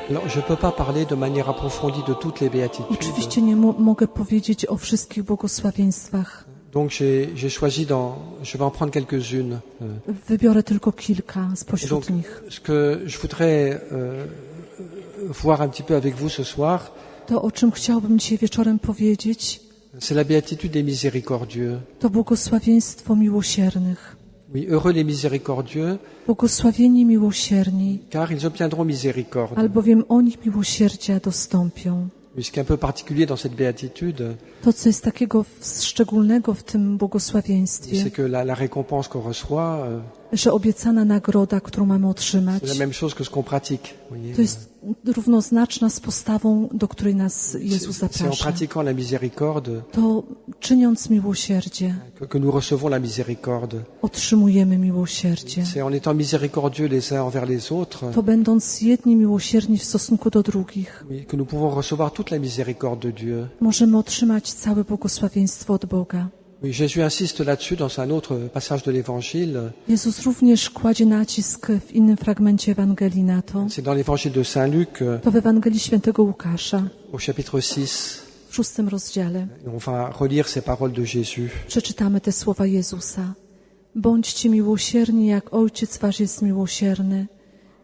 Alors, je ne peux pas parler de manière approfondie de toutes les béatitudes. Oczywiście nie mogę powiedzieć o wszystkich błogosławieństwach. Donc j'ai choisi je vais en prendre quelques-unes. Wybiorę tylko kilka Et spośród donc, nich. ce que je voudrais voir un petit peu avec vous ce soir, To, o czym chciałbym dzisiaj wieczorem powiedzieć, c'est la béatitude des miséricordieux. to błogosławieństwo miłosiernych. Oui, heureux les miséricordieux, Błogosławieni miłosierni, car ils obtiendront miséricorde. albowiem oni miłosierdzia dostąpią. Mais ce qui est un peu particulier dans cette béatitude, To, co jest takiego szczególnego w tym błogosławieństwie, c'est que la récompense qu'on reçoit, że obiecana nagroda, którą mamy otrzymać, c'est la même chose que ce qu'on pratique. Voyez. to jest równoznaczna z postawą, do której nas Jezus C'est en zaprasza. pratiquant la miséricorde To czyniąc miłosierdzie, que nous recevons la miséricorde. otrzymujemy miłosierdzie. C'est en étant miséricordieux les uns envers les autres, To będąc jedni miłosierni w stosunku do drugich, oui, que nous pouvons recevoir toute la miséricorde de Dieu. możemy otrzymać całe błogosławieństwo od Boga. Oui, Jésus insiste là-dessus dans un autre passage de l'Évangile. Jezus również kładzie nacisk w innym fragmencie Ewangelii na to. C'est dans l'Évangile de Saint Luc, To w Ewangelii Świętego Łukasza, au chapitre 6. w 6 rozdziale. On va relire ces paroles de Jésus. Przeczytamy te słowa Jezusa. Bądźcie miłosierni, jak Ojciec Wasz jest miłosierny.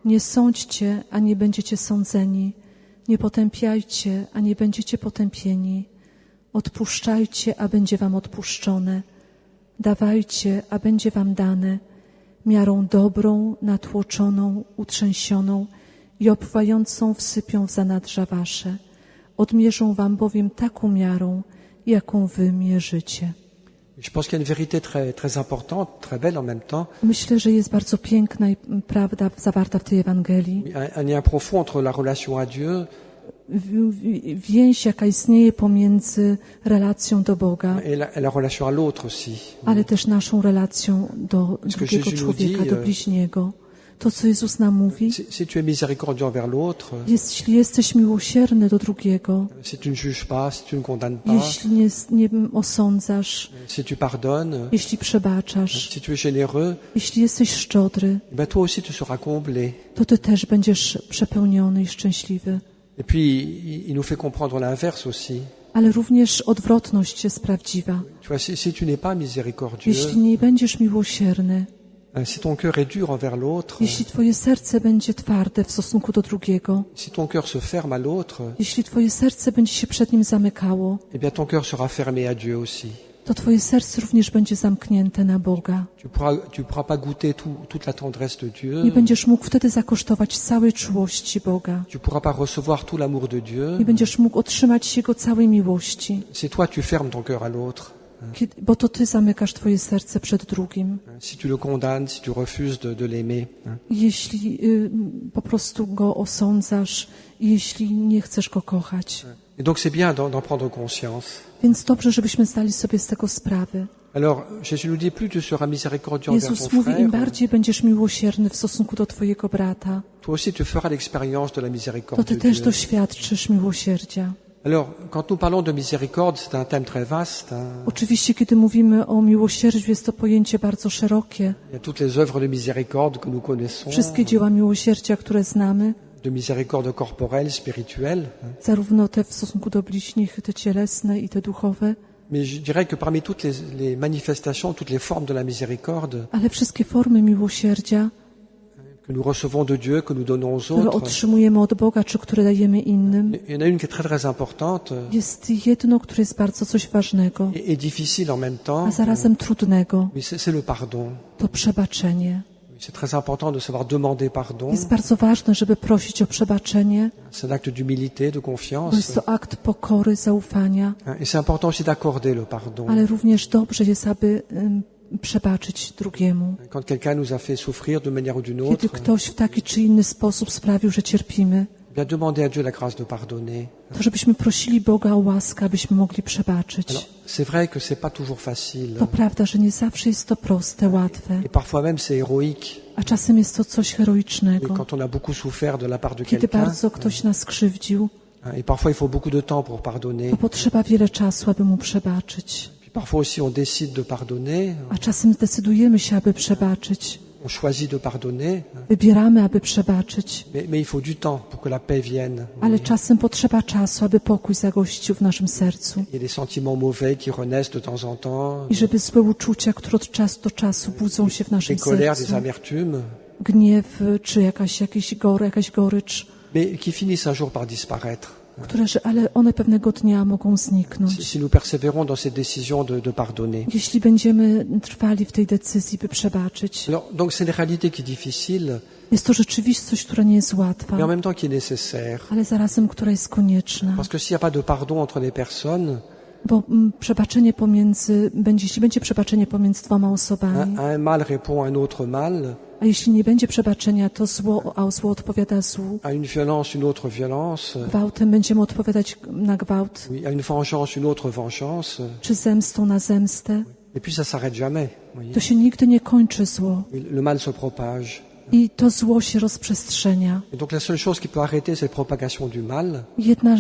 Nie sądźcie, a nie będziecie sądzeni. Nie potępiajcie, a nie będziecie potępieni. Odpuszczajcie, a będzie wam odpuszczone. Dawajcie, a będzie wam dane. Miarą dobrą, natłoczoną, utrzęsioną i opływającą wsypią w zanadrza wasze. Odmierzą wam bowiem taką miarą, jaką wy mierzycie. Je pense qu'il y a une vérité très importante, très belle en même temps. Myślę, że jest bardzo piękna i prawda zawarta w tej Ewangelii. Un lien profond entre la relation à Dieu Więź, jaka istnieje pomiędzy relacją do Boga, et la relation à l'autre aussi. ale też naszą relacją do drugiego Jésus człowieka, nous dit, do bliźniego. To, co Jezus nam mówi, Si tu es miséricordieux envers l'autre, jeśli jesteś miłosierny do drugiego, si tu ne juges pas, si tu ne condamnes pas, jeśli nie osądzasz, si tu pardonnes, jeśli przebaczasz, si tu es généreux, jeśli jesteś szczodry, ben toi aussi tu seras comblé. to ty też będziesz przepełniony i szczęśliwy. Et puis il nous fait comprendre l'inverse aussi. Ale również odwrotność jest prawdziwa. Tu vois, si tu n'es pas miséricordieux, Jeśli nie będziesz miłosierny, si ton cœur est dur envers l'autre, jeśli twoje serce będzie twarde w stosunku do drugiego, si ton cœur se ferme à l'autre, jeśli twoje serce będzie się przed nim zamykało, eh bien ton cœur sera fermé à Dieu aussi. to twoje serce również będzie zamknięte na Boga. Tu pourras pas goûter toute la tendresse de Dieu. Nie będziesz mógł wtedy zakosztować całej czułości Boga. Tu pourras pas recevoir tout l'amour de Dieu. Nie będziesz mógł otrzymać Jego całej miłości, Si toi tu fermes ton cœur à l'autre, bo to ty zamykasz twoje serce przed drugim. si tu le condamnes, si tu refuses de l'aimer. Jeśli po prostu go osądzasz, jeśli nie chcesz go kochać. Et donc c'est bien d'en prendre conscience. Więc dobrze, żebyśmy zdali sobie z tego sprawę. Alors, Jésus nous dit, plus tu seras miséricordieux envers Jezus ton mówi, im frère, bardziej będziesz miłosierny w stosunku do twojego brata, toi aussi tu feras l'expérience de la to miséricorde ty de też Dieu. doświadczysz miłosierdzia. Alors, quand nous parlons de miséricorde, c'est un thème très vaste. Oczywiście, kiedy mówimy o miłosierdziu, jest to pojęcie bardzo szerokie. Il y a toutes les œuvres de miséricorde que nous connaissons, Wszystkie dzieła miłosierdzia, które znamy, de miséricorde corporelle, spirituelle. zarówno te w stosunku do bliźnich, te cielesne i te duchowe, Mais je dirais que parmi toutes les manifestations, toutes les formes de la miséricorde ale wszystkie formy miłosierdzia, que nous recevons de Dieu, que nous donnons aux które autres, otrzymujemy od Boga, czy które dajemy innym, il y en a une qui est très très importante jest jedno, które jest bardzo coś ważnego, et difficile en même a temps. zarazem trudnego. Mais c'est le pardon. To przebaczenie. C'est très important de savoir demander pardon. Jest bardzo ważne, żeby prosić o przebaczenie, C'est un acte d'humilité, de bo jest confiance. to akt pokory, zaufania, Et c'est important aussi d'accorder le pardon. ale również dobrze jest, aby przebaczyć drugiemu. Quand quelqu'un nous a fait souffrir d'une manière ou d'une Kiedy autre, ktoś w taki czy inny sposób sprawił, że cierpimy, bien demander à Dieu la grâce de pardonner. to żebyśmy prosili Boga o łaskę, abyśmy mogli przebaczyć. Alors, c'est vrai que c'est pas toujours facile. To prawda, że nie zawsze jest to proste, łatwe, Et parfois même c'est héroïque. a czasem jest to coś Et heroicznego. quand on a beaucoup souffert de la part de Kiedy quelqu'un, bardzo ktoś nas skrzywdził, et parfois il faut beaucoup de temps pour pardonner. to potrzeba wiele czasu, aby mu przebaczyć. Puis parfois aussi on décide de pardonner, A czasem zdecydujemy się, aby przebaczyć. on choisit de pardonner, wybieramy, aby przebaczyć, mais il faut du temps pour que la paix vienne. ale czasem potrzeba czasu, aby pokój zagościł w naszym sercu Il y a des sentiments mauvais qui renaissent de temps en temps, i żeby złe uczucia, które od czasu do czasu budzą się w naszym des colères, sercu, des amertumes, gniew czy jakaś gorycz, mais qui finissent un jour par disparaître. ale one pewnego dnia mogą zniknąć. Si nous persévérons dans cette décision de pardonner. Jeśli będziemy trwali w tej decyzji, by przebaczyć. Alors, donc c'est une réalité qui est difficile, Jest to rzeczywistość, która nie jest łatwa, mais en même temps qui est nécessaire. ale zarazem, która jest konieczna. Parce que s'il n'y a pas de pardon entre les personnes, Bo jeśli będzie przebaczenie pomiędzy dwoma osobami, un mal répond à un autre mal, a jeśli nie będzie przebaczenia, to zło odpowiada złu. à une violence, une autre violence, Gwałtem będziemy odpowiadać na gwałt, oui, à une vengeance, une autre vengeance, czy zemstą na zemstę. et puis ça s'arrête jamais. Voyez. To się nigdy nie kończy zło Le mal se propage. i to zło się rozprzestrzenia. Et donc la seule chose qui peut arrêter cette propagation du mal,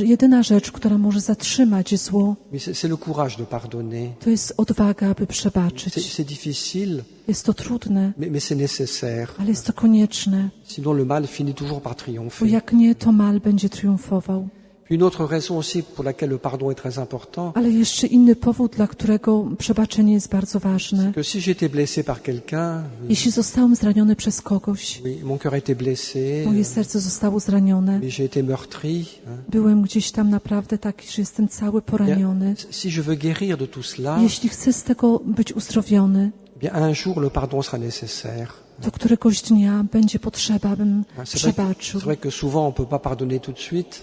Jedyna rzecz, która może zatrzymać zło, oui, c'est le courage de pardonner. to jest odwaga, aby przebaczyć. C'est difficile, Jest to trudne, mais c'est nécessaire. ale jest to konieczne, Sinon le mal finit toujours par bo triompher. jak nie, to mal będzie triumfował. Puis une autre raison aussi pour laquelle le pardon est très important, Ale jeszcze inny powód, dla którego przebaczenie jest bardzo ważne. que si j'étais blessé par quelqu'un, Jeśli zostałem zraniony przez kogoś, oui, mon cœur a été blessé, moje serce zostało zranione, mais j'ai été meurtri, hein, byłem gdzieś tam naprawdę taki, że jestem cały poraniony. si je veux guérir de tout cela, Jeśli chcę z tego być uzdrowiony, bien un jour le pardon sera nécessaire. to któregoś dnia będzie potrzeba, abym przebaczył. C'est vrai que souvent on peut pas pardonner tout de suite,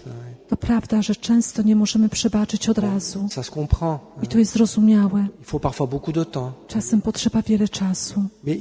To prawda, że często nie możemy przebaczyć od razu. ça se comprend. I to jest zrozumiałe. Il faut parfois beaucoup de temps, Czasem potrzeba wiele czasu, mais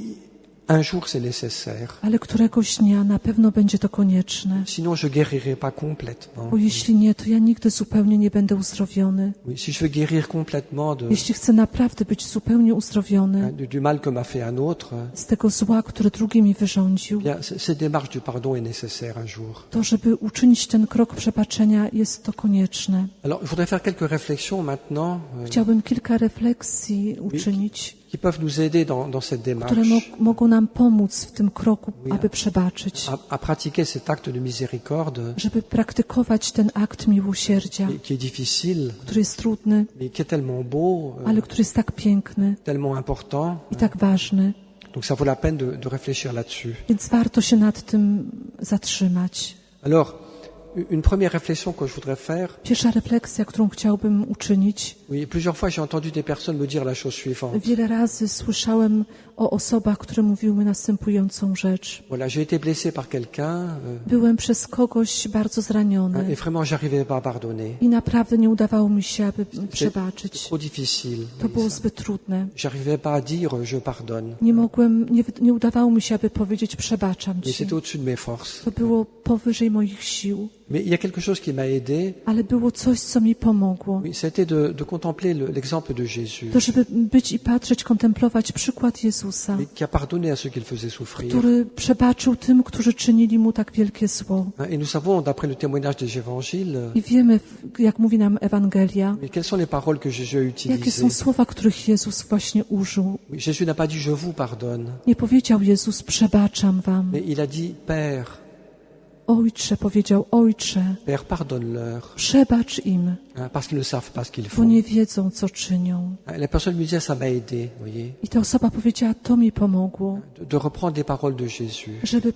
un jour c'est nécessaire. ale któregoś dnia na pewno będzie to konieczne. Sinon je guérirai pas complètement. Bo jeśli nie, to ja nigdy zupełnie nie będę uzdrowiony. Oui, si je veux guérir complètement Jeśli chcę naprawdę być zupełnie uzdrowiony du mal que m'a fait un autre, z tego zła, które drugi mi wyrządził, bien cette démarche du pardon est nécessaire un jour. to żeby uczynić ten krok przebaczenia, jest to konieczne. Alors je voudrais faire quelques réflexions maintenant Chciałbym kilka refleksji uczynić, qui peuvent nous aider dans cette które démarche mogą nam pomóc w tym kroku, aby przebaczyć, à pratiquer cet acte de miséricorde żeby praktykować ten akt miłosierdzia, qui est difficile, który jest trudny, mais qui est tellement beau, ale który jest tak piękny tellement important. i tak ważny, Donc ça vaut la peine de réfléchir là-dessus. więc warto się nad tym zatrzymać. Alors, une première réflexion que je voudrais faire, Pierwsza refleksja, którą chciałbym uczynić. oui, plusieurs fois j'ai entendu des personnes me dire la chose suivante. Wiele razy słyszałem o osobach, które mówiły następującą rzecz. Voilà, j'ai été blessé par quelqu'un Byłem przez kogoś bardzo zraniony et vraiment j'arrivais pas à pardonner. i naprawdę nie udawało mi się, aby przebaczyć. Trop difficile. To było zbyt trudne. J'arrivais pas à dire je pardonne. Nie udawało mi się, aby powiedzieć przebaczam Mais ci. c'était au-dessus de mes forces. To było powyżej moich sił, Mais il y a quelque chose qui m'a aidé, ale było coś, co mi pomogło. oui, c'était de contempler l'exemple de Jésus, To, żeby być i patrzeć, kontemplować przykład Jezusa, qui a pardonné à ceux qu'il faisait souffrir. który przebaczył tym, którzy czynili mu tak wielkie zło. Et nous savons, d'après le témoignage des évangiles, I wiemy, jak mówi nam Ewangelia, mais quelles sont les paroles que Jésus a jakie są utilisées. słowa, których Jezus właśnie użył. Oui, Jésus n'a pas dit je vous pardonne, Nie powiedział Jezus, przebaczam wam. mais il a dit Père, Ojcze, powiedział, Ojcze, Père, pardonne-leur, przebacz im, hein, parce qu'ils ne savent pas ce qu'ils bo font. nie wiedzą, co czynią. La personne me disait ça m'a aidé, voyez, I ta osoba powiedziała, to mi pomogło, de reprendre les paroles de Jésus, żeby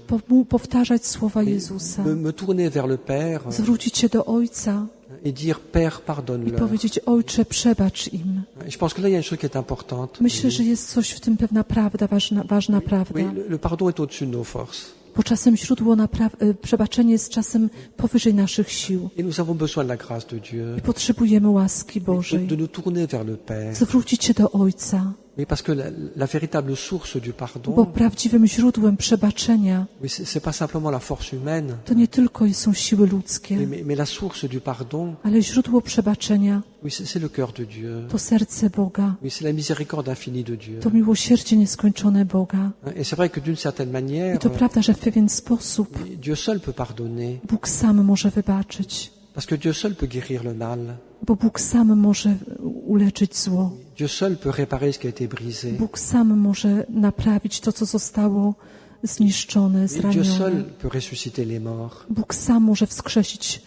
powtarzać słowa Jezusa, me tourner vers le Père zwrócić się do Ojca et dire Père, i pardonne-leur. powiedzieć, Ojcze, przebacz im. Et je pense que là il y a une chose qui est importante. Myślę, że jest coś w tym pewna prawda, ważna prawda, Oui, le pardon est au-dessus de nos forces. bo czasem źródło przebaczenia jest czasem powyżej naszych sił Et nous avons besoin de la grâce de Dieu, i potrzebujemy łaski de Bożej, nous tourner vers le Père. zwrócić się do Ojca, Oui, parce que la véritable source du bo pardon, prawdziwym źródłem przebaczenia oui, c'est pas simplement la force humaine, to nie tylko są siły ludzkie, mais la source du pardon, ale źródło przebaczenia oui, c'est le cœur de Dieu. to serce Boga, Oui, c'est la miséricorde infinie de Dieu. to miłosierdzie nieskończone Boga. Et c'est vrai que d'une certaine I manière, to prawda, że w pewien sposób Dieu seul peut pardonner, Bóg sam może wybaczyć, Parce que Dieu seul peut guérir le mal. bo Bóg sam może uleczyć zło. Dieu seul peut réparer ce qui a été brisé. Bóg sam może naprawić to, co zostało zniszczone, Et Dieu zranione. seul peut ressusciter les morts. Bóg sam może wskrzesić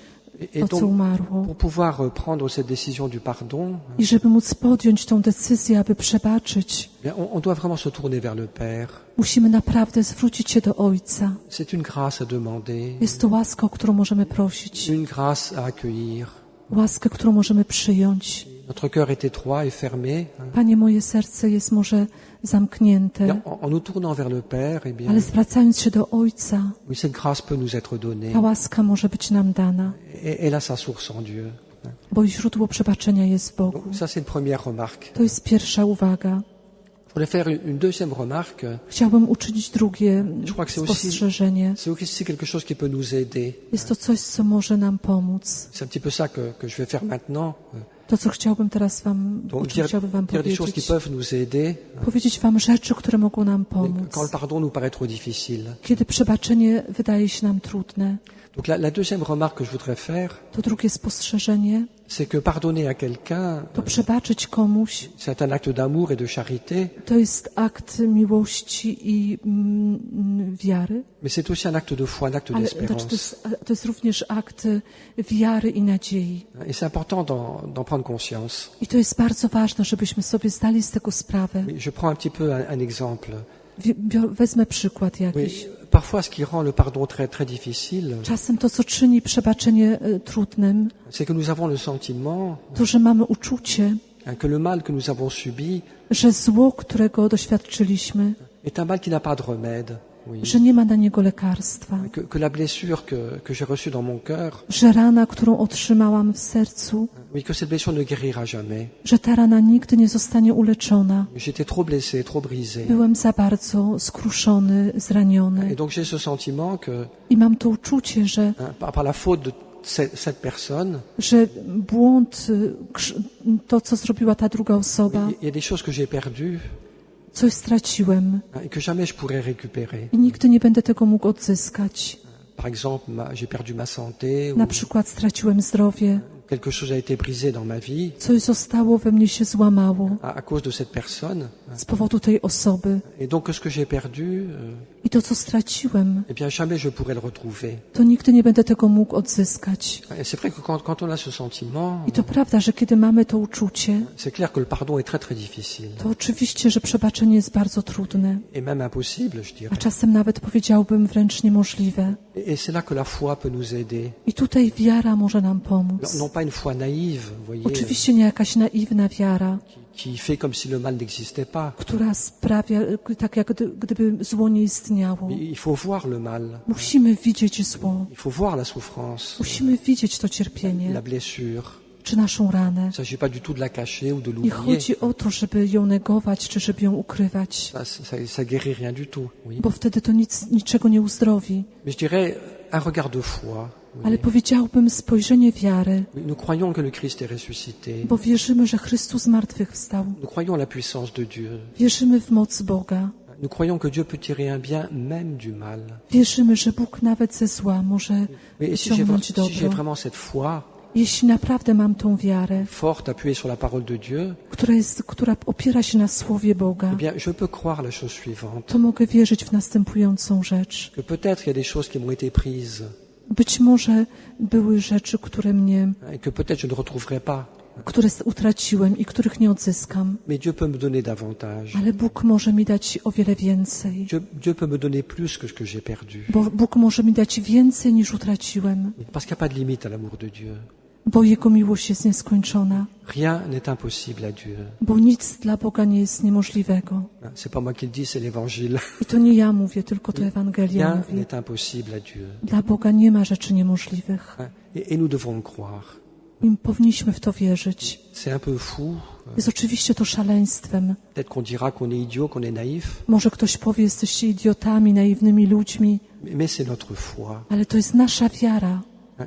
Et to, co donc, umarło. pour pouvoir prendre cette décision du pardon, I żeby móc podjąć tą decyzję, aby przebaczyć, bien, on doit vraiment se tourner vers le Père. musimy naprawdę zwrócić się do Ojca. C'est une grâce à demander, Jest to łaska, o którą możemy prosić, une grâce à accueillir. łaskę, którą możemy przyjąć. Notre cœur est étroit et fermé. Panie, moje serce jest może zamknięte, Bien, en nous tournant vers le Père, eh bien, ale zwracając się do Ojca, oui, cette grâce peut nous être donnée. ta łaska może być nam dana, Et elle a sa source en Dieu. bo źródło przebaczenia jest w Bogu. Donc, ça, c'est une première remarque. To jest pierwsza uwaga. Je voulais faire une deuxième remarque. Chciałbym uczynić drugie Je crois que c'est aussi, spostrzeżenie. c'est aussi quelque chose qui peut nous aider. Jest to coś, co może nam pomóc. C'est un petit peu ça que je vais faire maintenant. To, co chciałbym teraz Donc, chciałbym wam dire des choses qui powiedzieć. peuvent nous aider Powiedzieć wam rzeczy, które mogą nam pomóc. quand le pardon nous paraît trop difficile. Kiedy przebaczenie wydaje się nam trudne. Donc la deuxième remarque que je voudrais faire, To drugie spostrzeżenie, c'est que pardonner à quelqu'un, to przebaczyć komuś, c'est un acte d'amour et de charité, to jest akt miłości i wiary, mais c'est aussi un acte de foi, un acte ale d'espérance. to jest również akt wiary i nadziei. Et c'est important d'en prendre conscience. I to jest bardzo ważne, żebyśmy sobie zdali z tego sprawę. Je prends un petit peu un exemple. Wezmę przykład jakiś. Oui, parfois, ce qui rend le pardon très difficile, Czasem to, co czyni przebaczenie trudnym, c'est que nous avons le sentiment to, że mamy uczucie, que le mal que nous avons subi że zło, którego doświadczyliśmy, est un mal qui n'a pas de remède. Oui. że nie ma na niego lekarstwa, Que la blessure que j'ai reçue dans mon cœur, że rana, którą otrzymałam w sercu, oui, que cette blessure ne guérira jamais. że ta rana nigdy nie zostanie uleczona. J'étais trop blessé, trop brisé. Byłem za bardzo skruszony, zraniony Et donc j'ai ce sentiment que i mam to uczucie, że, par la faute de cette personne, że błąd, to co zrobiła ta druga osoba, il y a des choses que j'ai perdues coś straciłem et que jamais je pourrais récupérer. i nigdy nie będę tego mógł odzyskać. Par exemple, j'ai perdu ma santé, ou Na przykład straciłem zdrowie, quelque chose a été brisé dans ma vie coś zostało we mnie się złamało à cause de cette personne. z powodu tej osoby. Et donc ce que j'ai perdu, I to, co straciłem, eh bien jamais je pourrais le retrouver. to nigdy nie będę tego mógł odzyskać. Et c'est vrai que quand on a ce sentiment, I to prawda, że kiedy mamy to uczucie, c'est clair que le pardon est très difficile. to oczywiście, że przebaczenie jest bardzo trudne, Et même impossible, je a dirais. czasem nawet powiedziałbym wręcz niemożliwe. Et c'est là que la foi peut nous aider. I tutaj wiara może nam pomóc. Non pas une foi naïve, vous voyez, Oczywiście nie jakaś naiwna wiara, qui fait comme si le mal n'existait pas. która sprawia, tak jak gdyby zło nie istniało. Il faut voir le mal. Musimy widzieć zło. Il faut voir la souffrance, Musimy widzieć to cierpienie, la blessure. czy naszą ranę. Il ne s'agit pas du tout de la cacher ou de Nie l'oublier. chodzi o to, żeby ją negować, czy żeby ją ukrywać, Ça guérit rien du tout. Oui. bo wtedy to niczego nie uzdrowi. Mais je dirais un regard de foi. Oui. Ale powiedziałbym spojrzenie wiary, Nous croyons que le Christ est ressuscité. bo wierzymy, że Chrystus zmartwychwstał. Nous croyons en la puissance de Dieu. Wierzymy w moc Boga. Nous croyons que Dieu peut tirer un bien même du mal. Wierzymy, że Bóg nawet ze zła może Mais si wyciągnąć j'ai dobro. vraiment cette foi Jeśli naprawdę mam tą wiarę, forte appuyée sur la parole de Dieu, która opiera się na Słowie Boga, eh bien, je peux croire la chose suivante. to mogę wierzyć w następującą rzecz. Que peut-être il y a des choses qui m'ont été prises Być może były rzeczy, które et que peut-être je ne retrouverai pas. które utraciłem i których nie odzyskam. Mais Dieu peut me donner davantage. Ale Bóg może mi dać o wiele więcej. Dieu peut me donner plus que ce que j'ai perdu. Bo Bóg może mi dać więcej niż utraciłem. Parce qu'il n'y a pas de limite à l'amour de Dieu. Bo Jego miłość jest nieskończona. Rien n'est impossible à Dieu. Bo nic dla Boga nie jest niemożliwego. C'est pas moi qui le dis, c'est l'Évangile. I to nie ja mówię, tylko to Ewangelia Rien mówi. n'est impossible à Dieu. Dla Boga nie ma rzeczy niemożliwych. Et nous devons le croire. I powinniśmy w to wierzyć. C'est un peu fou. Jest oczywiście to szaleństwem. Peut-être qu'on dira qu'on est idiot, qu'on est naïf. Może ktoś powie, jesteście idiotami, naiwnymi ludźmi, Mais c'est notre foi. ale to jest nasza wiara.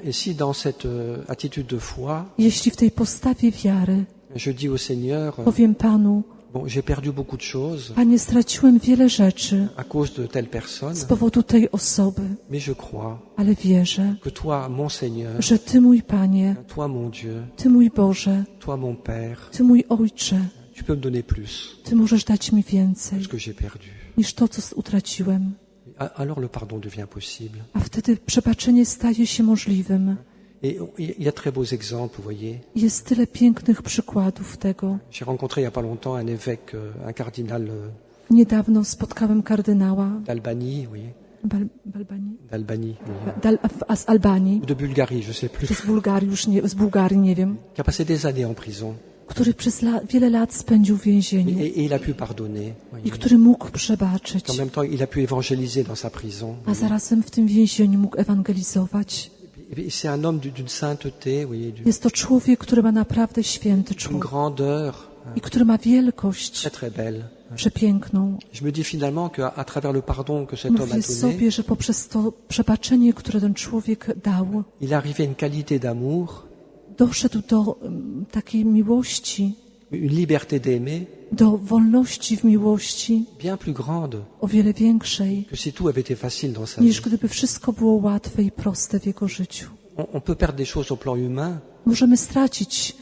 Et si dans cette attitude de foi, Jeśli w tej postawie wiary je dis au Seigneur, powiem Panu, Bon, j'ai perdu beaucoup de choses Panie, straciłem wiele rzeczy à cause de telle personne, z powodu tej osoby, mais je crois ale wierzę, que toi, mon Seigneur, że Ty, mój Panie, toi, mon Dieu, Ty, mój Boże, toi, mon Père, Ty, mój Ojcze, tu peux me donner plus Ty możesz dać mi que więcej ce que j'ai perdu. niż to, co utraciłem. Alors le pardon devient possible. A wtedy przebaczenie staje się możliwym. Et il y a très beaux exemples, vous voyez. Jest tyle pięknych przykładów tego. J'ai rencontré il y a pas longtemps un évêque, un cardinal Niedawno spotkałem kardynała d'Albanie, vous voyez, Balbanii? d'Albanie, oui. Z Albanii, Ou de Bulgarie, je sais plus, czy z Bułgarii, z Bułgarii, nie wiem, qui a passé des années en prison. który przez wiele lat spędził w więzieniu Et il a pu pardonner. i Voyez. który mógł przebaczyć, En même temps, il a pu évangéliser dans sa prison. a zarazem w tym więzieniu mógł ewangelizować. Et c'est un homme d'une sainteté, vous voyez, Jest to człowiek, który ma naprawdę święty d'une człowiek grandeur i który ma wielkość très très belle. przepiękną. Je me dis finalement qu'à travers le pardon que cet homme a Mówię donné, sobie, że poprzez to przebaczenie, które ten człowiek dał, il est arrivé une qualité d'amour, doszedł do takiej miłości, une liberté d'aimer do wolności w miłości bien plus grande o wiele większej, que si tout avait été facile dans sa vie. niż gdyby wszystko było łatwe i proste w jego życiu. On peut perdre des choses au plan humain, Możemy stracić,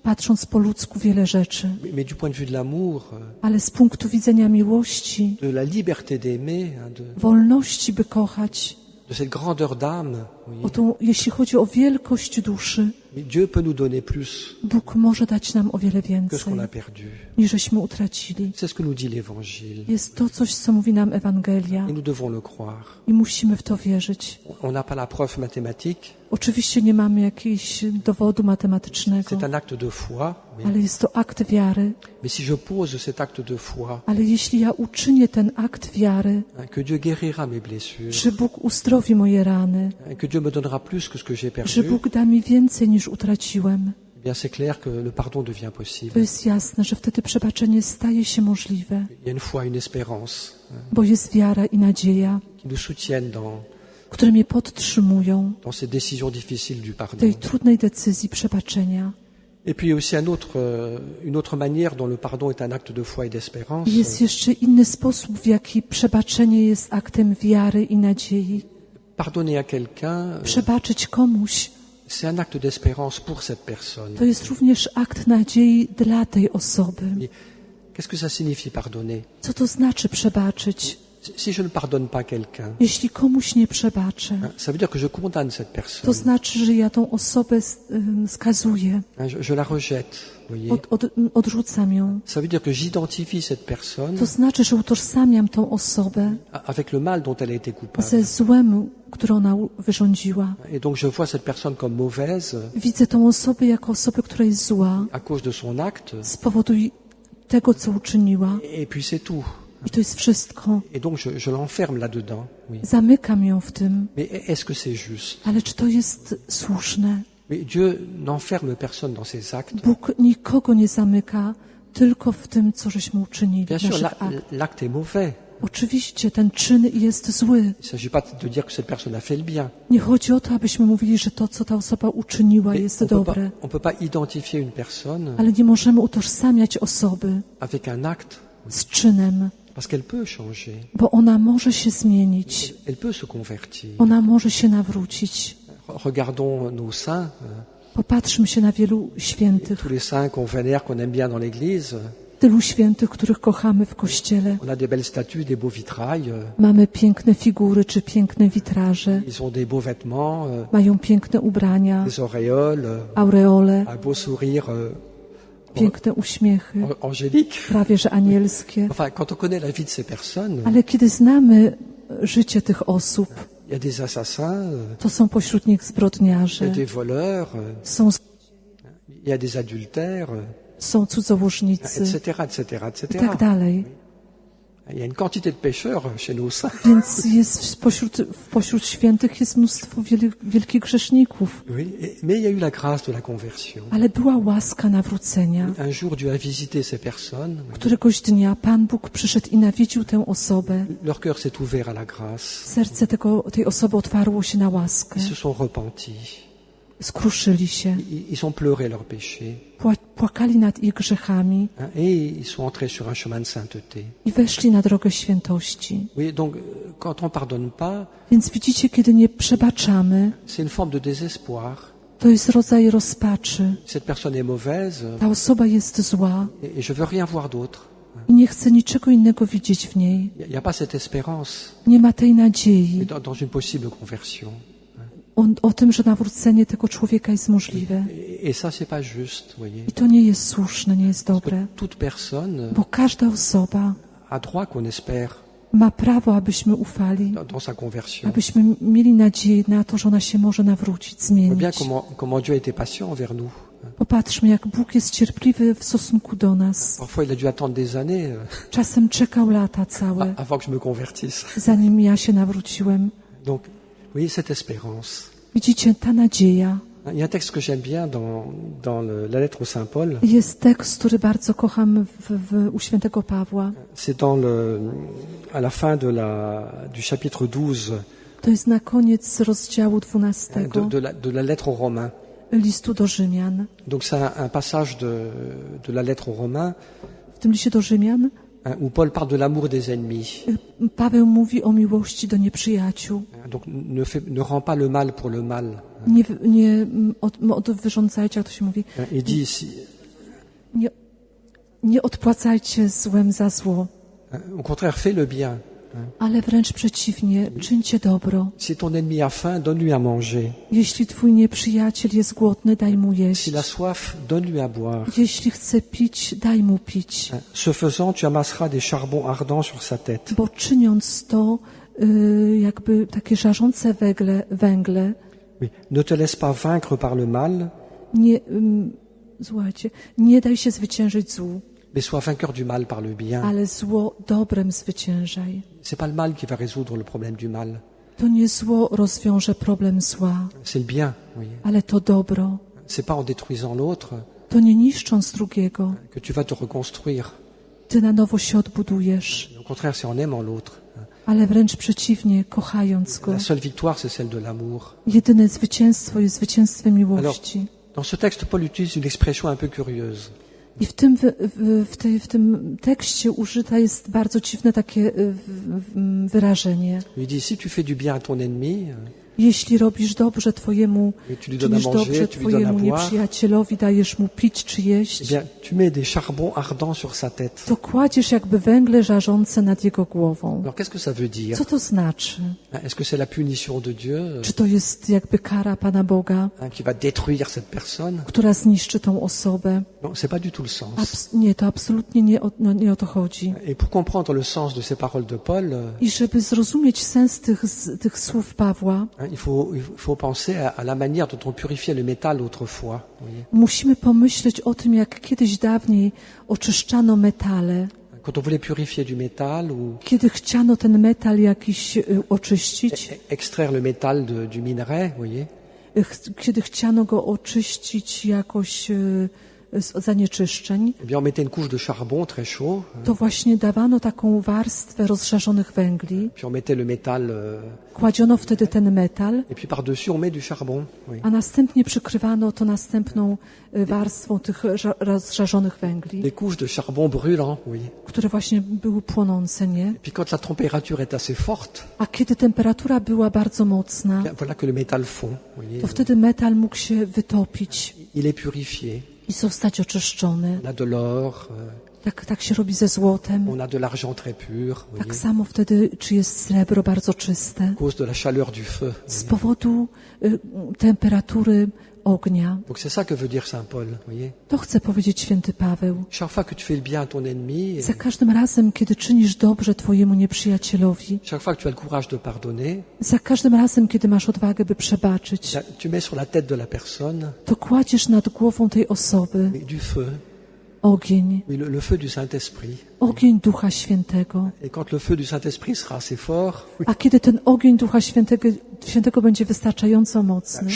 patrząc po ludzku, wiele rzeczy, mais du point de vue de l'amour, ale z punktu widzenia miłości, de la liberté d'aimer, wolności, by kochać, de cette grandeur d'âme, vous voyez, jeśli chodzi o wielkość duszy, mais Dieu peut nous donner plus Bóg może dać nam o wiele que ce qu'on więcej, a perdu. niż żeśmy utracili. C'est ce que nous dit l'Évangile. Jest to coś, co mówi nam Ewangelia Et nous devons le croire. i musimy w to wierzyć. On n'a pas la preuve mathématique, Oczywiście nie mamy jakiegoś dowodu matematycznego, c'est un acte de foi, ale jest to akt wiary. mais si je pose cet acte de foi, Ale jeśli ja uczynię ten akt wiary, que Dieu guérira mes blessures, że Bóg uzdrowi moje rany, que Dieu me donnera plus que ce que j'ai że perdu, Bóg da mi więcej niż utraciłem, eh bien c'est clair que le pardon devient to possible. jest jasne, że wtedy przebaczenie staje się możliwe, Il y a une foi, une espérance bo jest wiara i nadzieja, qui nous soutiennent które mnie podtrzymują dans ces décisions difficiles du w pardon. tej trudnej decyzji przebaczenia. Et puis il y a aussi une autre manière dont le pardon est un acte de foi et d'espérance. I jest jeszcze inny sposób, w jaki przebaczenie jest aktem wiary i nadziei. Pardonner à quelqu'un, Przebaczyć komuś c'est un acte d'espérance pour cette personne. to jest również akt nadziei dla tej osoby. Et qu'est-ce que ça signifie pardonner? Co to znaczy przebaczyć? Si je ne pardonne pas quelqu'un, Jeśli komuś nie przebaczę, ça veut dire que je condamne cette to personne. znaczy, że ja tą osobę skazuję, Je la rejette, vous voyez. odrzucam ją. Ça veut dire que j'identifie cette personne To znaczy, że utożsamiam tą osobę avec le mal dont elle a été coupable. ze złem, które ona wyrządziła. Et donc je vois cette personne comme mauvaise Widzę tą osobę jako osobę, która jest zła à cause de son acte, z powodu tego, co uczyniła. et puis c'est tout. I to jest wszystko. Et donc je l'enferme là-dedans. Oui. Zamykam ją w tym. Mais est-ce que c'est juste? Ale czy to jest słuszne? Mais Dieu n'enferme personne dans ses actes. Bóg nikogo nie zamyka, tylko w tym, co żeśmy uczynili, Bien w sûr, naszych aktach. l'acte est mauvais. Oczywiście ten czyn jest zły. Il ne s'agit pas de dire que cette personne a fait le bien. Nie chodzi o to, abyśmy mówili, że to, co ta osoba uczyniła, Mais jest on dobre. ne peut pas identifier une personne Ale nie możemy utożsamiać osoby avec un acte z czynem, parce qu'elle peut changer, bo ona może się zmienić. elle peut se convertir. Ona może się nawrócić. Regardons nos saints, Popatrzmy się na wielu świętych, tous les saints qu'on vénère, qu'on aime bien dans l'Église. tylu świętych, których kochamy w Kościele. On a des belles statues, des beaux vitrails, Mamy piękne figury czy piękne witraże, ils ont des beaux vêtements, mają piękne ubrania, des auréoles, aureole, un beau sourire piękne uśmiechy, angélique. prawie że anielskie. Enfin, quand on connaît la vie de ces personnes, Ale kiedy znamy życie tych osób, il y a des assassins, to są pośród nich il y a zbrodniarze, des voleurs, są, il y a des adultères, są cudzołożnicy etc., etc., i etc. tak dalej. Il y a une quantité de pécheurs chez nos saints. Więc jest pośród świętych jest mnóstwo wielkich grzeszników. Oui, mais il y a eu la grâce de la conversion. Ale była łaska nawrócenia. Un jour, Dieu a visité ces personnes. Któregoś dnia Pan Bóg przyszedł i nawiedził tę osobę. Leur cœur s'est ouvert à la grâce. Serce tej osoby otwarło się na łaskę. Ils se sont repentis. Skruszyli się. Ils ont pleuré leurs péchés. płakali nad ich grzechami et ils sont entrés sur un chemin de sainteté. i weszli na drogę świętości. Oui, donc quand on pardonne pas, Więc widzicie, kiedy nie przebaczamy, c'est une forme de désespoir. to jest rodzaj rozpaczy. Cette personne est mauvaise Ta osoba jest zła et je veux rien voir d'autre. i nie chcę niczego innego widzieć w niej. Il n'y a pas cette espérance Nie ma tej nadziei dans une possible conversion. o tym, że nawrócenie tego człowieka jest możliwe. Et ça, c'est pas juste, voyez. I to nie jest słuszne, nie jest dobre. Toute personne Bo każda osoba a droit qu'on espère ma prawo, abyśmy ufali, dans sa conversion. abyśmy mieli nadzieję na to, że ona się może nawrócić, On voit bien zmienić. comment Dieu a été patient envers nous. Popatrzmy, jak Bóg jest cierpliwy w stosunku do nas. Parfois, il a dû attendre des années Czasem czekał lata całe, avant que je me convertisse. zanim ja się nawróciłem. Donc, oui, cette espérance. Widzicie, ta nadzieja. Il y a un texte que j'aime bien dans la lettre au Saint Paul. Jest tekst, który bardzo kocham u świętego Pawła. C'est à la fin du chapitre 12 To jest na koniec rozdziału 12 de la lettre aux Romains. listu do Rzymian. Donc c'est un passage de la lettre aux Romains W tym liście do Rzymian où Paul parle de l'amour des ennemis. Paweł mówi o miłości do nieprzyjaciół. Donc ne rends pas le mal pour le mal. Nie wyrządzajcie, jak to się mówi. Il dit ici, Nie odpłacajcie złem za zło, au contraire, fais le bien. ale wręcz przeciwnie, czyńcie dobro. Si ton ennemi a faim, donne-lui à manger. Jeśli twój nieprzyjaciel jest głodny, daj mu jeść. S'il a soif, donne-lui à boire. Jeśli chce pić, daj mu pić. Ce faisant, tu amasseras des charbons ardents sur sa tête. Bo czyniąc to, jakby takie żarzące węgle, Oui. Ne te laisse pas vaincre par le mal, słuchajcie, nie daj się zwyciężyć złu, mais sois vainqueur du mal par le bien. ale zło dobrem zwyciężaj. C'est pas le mal qui va résoudre le problème du mal. To nie zło rozwiąże problem zła, C'est le bien, oui. ale to dobro. C'est pas en détruisant l'autre To nie niszcząc drugiego, que tu vas te reconstruire. ty na nowo się odbudujesz, Au contraire, c'est en aimant l'autre. ale wręcz przeciwnie, kochając go. La seule victoire, c'est celle de l'amour. Jedyne zwycięstwo jest zwycięstwem miłości. Dans ce texte, Paul utilise une expression un peu curieuse. I w tym tekście użyte jest bardzo dziwne takie wyrażenie. Il dit, si tu fais du bien à ton ennemi, Jeśli robisz dobrze twojemu, et tu lui donnes à czynisz manger, dobrze tu lui donnes à twojemu boire, nieprzyjacielowi, dajesz mu pić czy eh jeść, bien, tu mets des charbons ardents sur sa tête. to kładziesz jakby węgle żarzące nad jego głową. Alors, qu'est-ce que ça veut dire? Co to znaczy? Est-ce que c'est la punition de Dieu Czy to jest jakby kara Pana Boga, qui va détruire cette personne? która zniszczy tą osobę? Non, c'est pas du tout le sens. Nie, to absolutnie nie o to chodzi. Et pour comprendre le sens de ces paroles de Paul, I żeby zrozumieć sens tych słów Pawła, il faut penser à la manière dont on purifiait le métal autrefois. Voyez. musimy pomyśleć o tym, jak kiedyś dawniej oczyszczano metale. Quand on voulait purifier du métal ou Kiedy chciano ten metal jakiś oczyścić, extraire le métal du minerai, voyez, kiedy chciano go oczyścić jakoś z zanieczyszczeń, eh bien on mettait une couche de charbon très chaud, to właśnie dawano taką warstwę rozżarzonych węgli, puis on mettait le métal, kładziono wtedy ten metal, et puis par-dessus on met du charbon. Oui. a następnie przykrywano to następną warstwą tych rozżarzonych węgli, Des couches de charbon brûlant, oui. które właśnie były płonące, nie? Et puis quand la température est assez forte, A kiedy temperatura była bardzo mocna, bien, voilà que le métal fond. Voyez. to wtedy metal mógł się wytopić Il est purifié. i zostać oczyszczony. On a de l'or, Tak się robi ze złotem. on a de l'argent très pur, voyez, Tak samo wtedy, czy jest srebro bardzo czyste, à cause de la chaleur du feu. z powodu temperatury ognia. Donc c'est ça que veut dire Saint Paul, voyez. To chce powiedzieć święty Paweł. Chaque fois que tu fais le bien à ton ennemi, Za każdym razem, kiedy czynisz dobrze twojemu nieprzyjacielowi, chaque fois que tu as le courage de pardonner, za każdym razem, kiedy masz odwagę, by przebaczyć, tu mets sur la tête de la personne to kładziesz nad głową tej osoby du feu, ogień, oui, le feu du Saint-Esprit. ogień Ducha Świętego. Et quand le feu du Saint-Esprit sera assez fort, A kiedy ten ogień Ducha Świętego będzie wystarczająco mocny,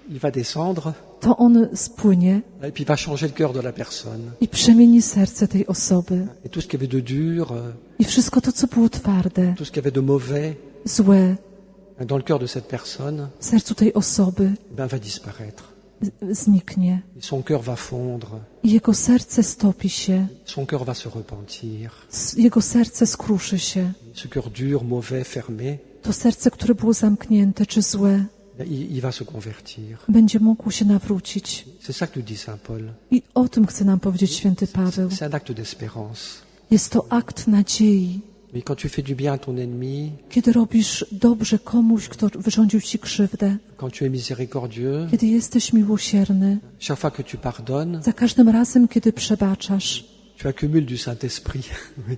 il va descendre to on spłynie et puis il va changer le cœur de la personne. i przemieni serce tej osoby. Et tout ce qui avait de dur, I wszystko to, co było twarde, tout ce qui avait de mauvais złe dans le cœur de cette personne, w sercu tej osoby, eh ben, va disparaître. zniknie. Et son cœur va fondre, I jego serce stopi się, son cœur va se repentir. jego serce skruszy się. Ce cœur dur, mauvais, fermé, To serce, które było zamknięte czy złe, il va se convertir. będzie mógł się nawrócić. C'est ça que nous dit Saint Paul. I o tym chce nam powiedzieć święty Paweł. C'est un acte d'espérance. Jest to akt nadziei. Mais quand tu fais du bien à ton ennemi, Kiedy robisz dobrze komuś, kto wyrządził ci krzywdę, quand tu es miséricordieux, kiedy jesteś miłosierny, chaque fois que tu pardonnes, za każdym razem, kiedy przebaczasz, tu accumules du Saint-Esprit.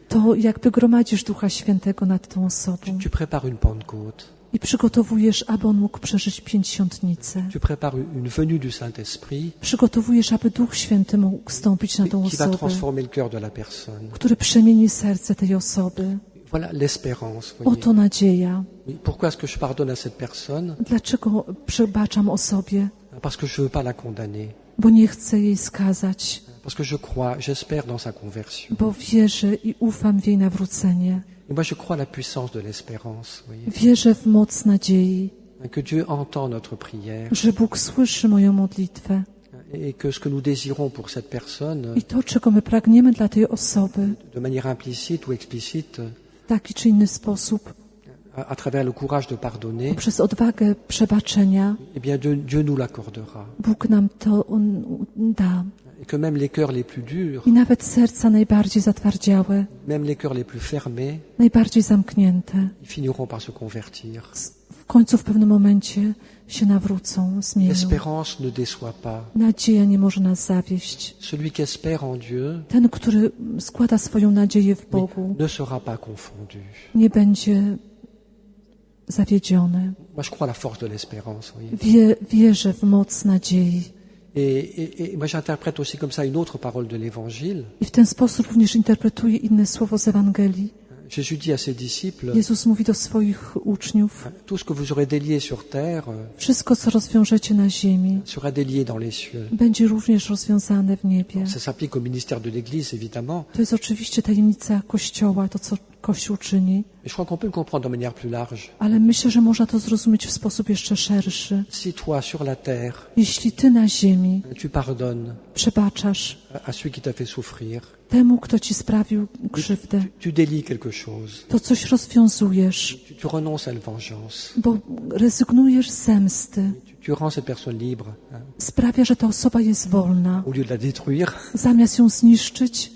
to jakby gromadzisz Ducha Świętego nad tą osobą Tu prépares une Pentecôte. i przygotowujesz, aby on mógł przeżyć pięćdziesiątnicę. Tu prépares une venue du Saint-Esprit Przygotowujesz, aby Duch Święty mógł wstąpić na tą qui va osobę, transformer le cœur de la personne. który przemieni serce tej osoby. Voilà l'espérance. Voyez. Oto nadzieja. Oui, pourquoi est-ce que je pardonne à cette personne? Dlaczego przebaczam osobie? Parce que je ne veux pas la condamner. Bo nie chcę jej skazać, Parce que je crois, j'espère dans sa conversion. bo wierzę i ufam w jej nawrócenie. Et moi, je crois à la puissance de l'espérance. Voyez. Wierzę w moc nadziei, Que Dieu entend notre prière że Bóg słyszy moją modlitwę et que ce que nous désirons pour cette personne, i to, czego my pragniemy dla tej osoby, de manière implicite ou explicite, w taki czy inny sposób, à travers le courage de pardonner, przez odwagę przebaczenia, eh bien Dieu nous l'accordera. Bóg nam to da. Et que même les cœurs les plus durs, I nawet serca najbardziej zatwardziałe, même les cœurs les plus fermés, najbardziej zamknięte, ils finiront par se convertir. w końcu w pewnym momencie się nawrócą, zmienią. L'espérance ne déçoit pas. Nadzieja nie może nas zawieść. Celui qui espère en Dieu Ten, który składa swoją nadzieję w Bogu, ne sera pas confondu. nie będzie zawiedziony. Moi, je crois à la force de l'espérance. Voyez. Wierzę w moc nadziei. Et moi, j'interprète aussi comme ça une autre parole de l'Évangile. I w ten sposób również interpretuję inne słowo z Ewangelii. Jésus dit à ses disciples, Jezus mówi do swoich uczniów, tout ce que vous aurez délié sur terre wszystko, co rozwiążecie na ziemi, sera délié dans les cieux. będzie również rozwiązane w niebie. Ça s'applique au ministère de l'Église, évidemment. To jest oczywiście tajemnica Kościoła, to co Kościół czyni, Mais je crois qu'on peut le comprendre de manière plus large. ale myślę, że można to zrozumieć w sposób jeszcze szerszy. Si toi, sur la terre, Jeśli ty na ziemi tu pardonnes przebaczasz à celui qui t'a fait souffrir, temu, kto ci sprawił krzywdę, tu délies quelque chose, to coś rozwiązujesz, tu renonces à la vengeance, bo rezygnujesz z zemsty. tu rends cette personne libre, Sprawia, że ta osoba jest wolna. au lieu de la détruire. Zamiast ją zniszczyć,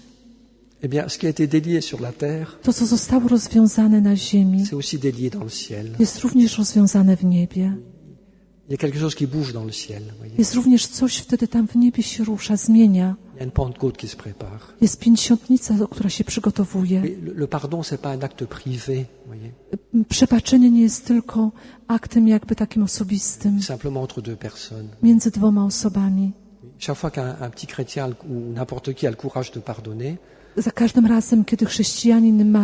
Eh bien, ce qui a été délié sur la terre, to, co zostało rozwiązane na ziemi, c'est aussi délié dans le ciel. jest również rozwiązane w niebie. Il y a quelque chose qui bouge dans le ciel. Voyez. Jest również coś wtedy tam w niebie się rusza, zmienia. Il y a une Pentecôte qui se prépare. Jest pięćdziesiątnica, która się przygotowuje. Mais le pardon, c'est pas un acte privé. Voyez. Przebaczenie nie jest tylko aktem jakby takim osobistym, Simplement entre deux personnes. między dwoma osobami. Chaque fois qu'un petit chrétien ou n'importe qui a le courage de pardonner, Za każdym razem, kiedy chrześcijanin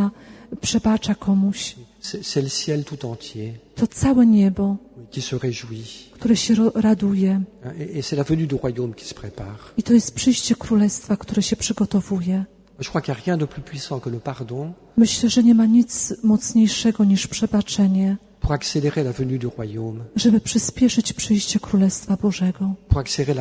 przebacza komuś, c'est le ciel tout entier to całe niebo, qui se réjouit. które się raduje. Et c'est la venue du royaume qui se prépare. I to jest przyjście królestwa, które się przygotowuje. Je crois qu'il n'y a rien de plus puissant que le pardon Myślę, że nie ma nic mocniejszego niż przebaczenie, pour accélérer la venue du royaume, żeby przyspieszyć przyjście Królestwa Bożego, pour accélérer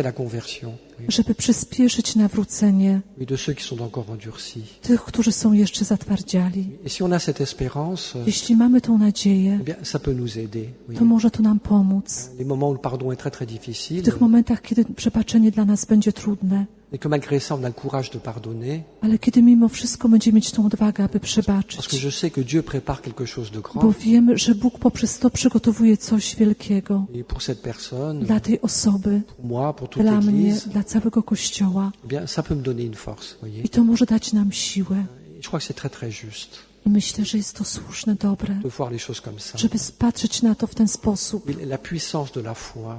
la conversion oui, żeby przyspieszyć nawrócenie de ceux qui sont encore endurcis. tych, którzy są jeszcze zatwardziali. Et si on a cette espérance, Jeśli mamy tą nadzieję, eh bien, ça peut nous aider. Oui. to może to nam pomóc. Les moments où le pardon est très très W difficile, tych momentach, kiedy przebaczenie dla nas będzie trudne, et que malgré ça, on a le courage de pardonner, ale kiedy mimo wszystko będziemy mieć tą odwagę, aby parce que przebaczyć, je sais que Dieu prépare quelque chose de bo grand. wiemy, że Bóg poprzez to przygotowuje coś wielkiego Et pour cette personne, dla tej osoby, pour moi, pour toute dla mnie, l'Église, dla całego Kościoła. eh bien, ça peut me donner une force. Voyez. I to może dać nam siłę. Et je crois que c'est très très juste I myślę, że jest to słuszne, dobre, de voir les choses comme ça. żeby spatrzeć na to w ten sposób. Et la puissance de la foi,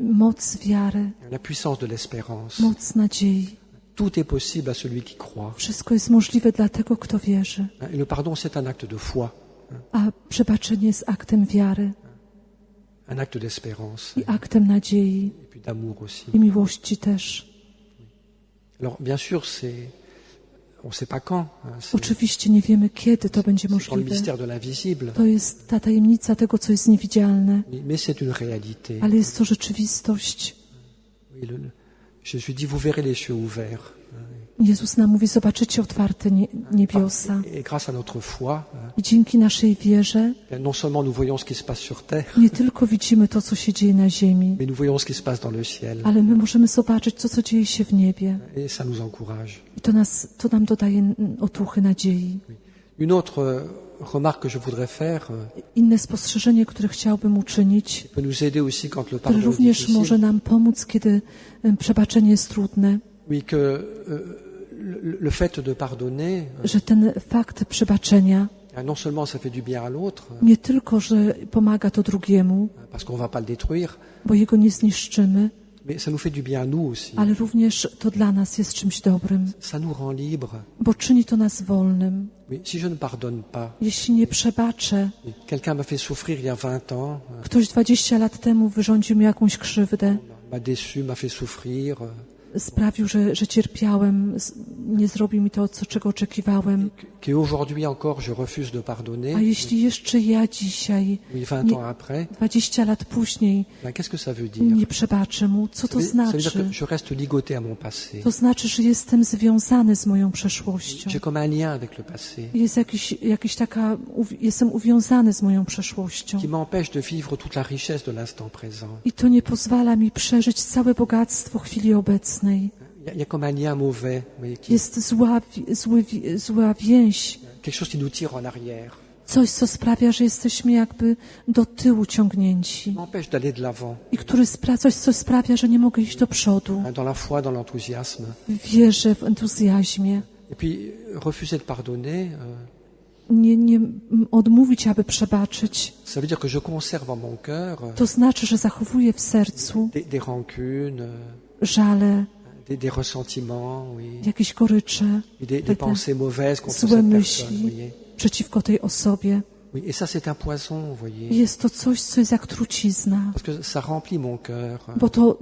Moc wiary, la puissance de l'espérance, moc nadziei. tout est possible à celui qui croit. Wszystko jest możliwe dla tego, kto wierzy. Et le pardon, c'est un acte de foi, A przebaczenie jest aktem wiary un acte d'espérance i aktem nadziei et puis d'amour aussi. i miłości też. Alors, bien sûr, on ne sait pas quand. C'est Oczywiście nie wiemy, kiedy to będzie dans le możliwe. mystère de l'invisible. To jest ta tajemnica tego, co jest niewidzialne, Mais c'est une réalité. ale jest to rzeczywistość. Oui, Jésus dit, vous verrez les cieux ouverts. Jezus nam mówi, zobaczycie otwarte niebiosa. Et grâce à notre foi, I dzięki naszej wierze non seulement nous voyons ce qui se passe sur terre, nie tylko widzimy to, co się dzieje na ziemi, mais nous voyons ce qui se passe dans le ciel. ale my możemy zobaczyć to, co dzieje się w niebie. Et ça nous encourage. I to nam dodaje otuchy nadziei. Une autre remarque que je voudrais faire Inne spostrzeżenie, które chciałbym uczynić, peut nous aider aussi quand le które pardon est również difficile. może nam pomóc, kiedy przebaczenie jest trudne, Oui, que le fait de pardonner, że ten fakt przebaczenia non seulement ça fait du bien à l'autre, nie tylko, że pomaga to drugiemu, parce qu'on va pas le détruire, bo jego nie zniszczymy, mais ça nous fait du bien à nous aussi. ale również to dla nas jest czymś dobrym, Ça nous rend libres. bo czyni to nas wolnym. Oui, si je ne pardonne pas, Jeśli nie przebaczę, quelqu'un m'a fait souffrir il y a 20 ans, ktoś 20 lat temu wyrządził mi jakąś krzywdę, m'a déçu, m'a fait souffrir, sprawił, że cierpiałem, nie zrobił mi to, czego oczekiwałem. qu'aujourd'hui encore je refuse de pardonner, A jeśli jeszcze ja dzisiaj, oui, 20 ans après, 20 lat później, ben, qu'est-ce que ça veut dire? nie przebaczę mu, co to Ça veut dire znaczy? que je reste ligoté à mon passé. To znaczy, że jestem związany z moją przeszłością. J'ai comme un lien avec le passé Jest jestem uwiązany z moją przeszłością. qui m'empêche de vivre toute la richesse de l'instant présent. I to nie pozwala mi przeżyć całe bogactwo chwili obecnej. Il y a comme un lien mauvais, vous voyez, Jest zła więź, quelque chose qui nous tire en arrière, coś, co sprawia, że jesteśmy jakby do tyłu ciągnięci. qui m'empêche d'aller de l'avant, I coś, co sprawia, że nie mogę iść do przodu. dans la foi, dans l'enthousiasme. W wierze, w entuzjazmie. Et puis, refuser de pardonner, Nie odmówić, aby przebaczyć. ça veut dire que je conserve en mon cœur To znaczy, że zachowuję w sercu des rancunes, żale, des ressentiments, oui, jakieś gorycze, et des pensées mauvaises contre złe cette personne, myśli vous voyez. przeciwko tej osobie. Oui, et ça, c'est un poison, vous voyez, Jest to coś, co jest jak trucizna, parce que ça remplit mon cœur, bo to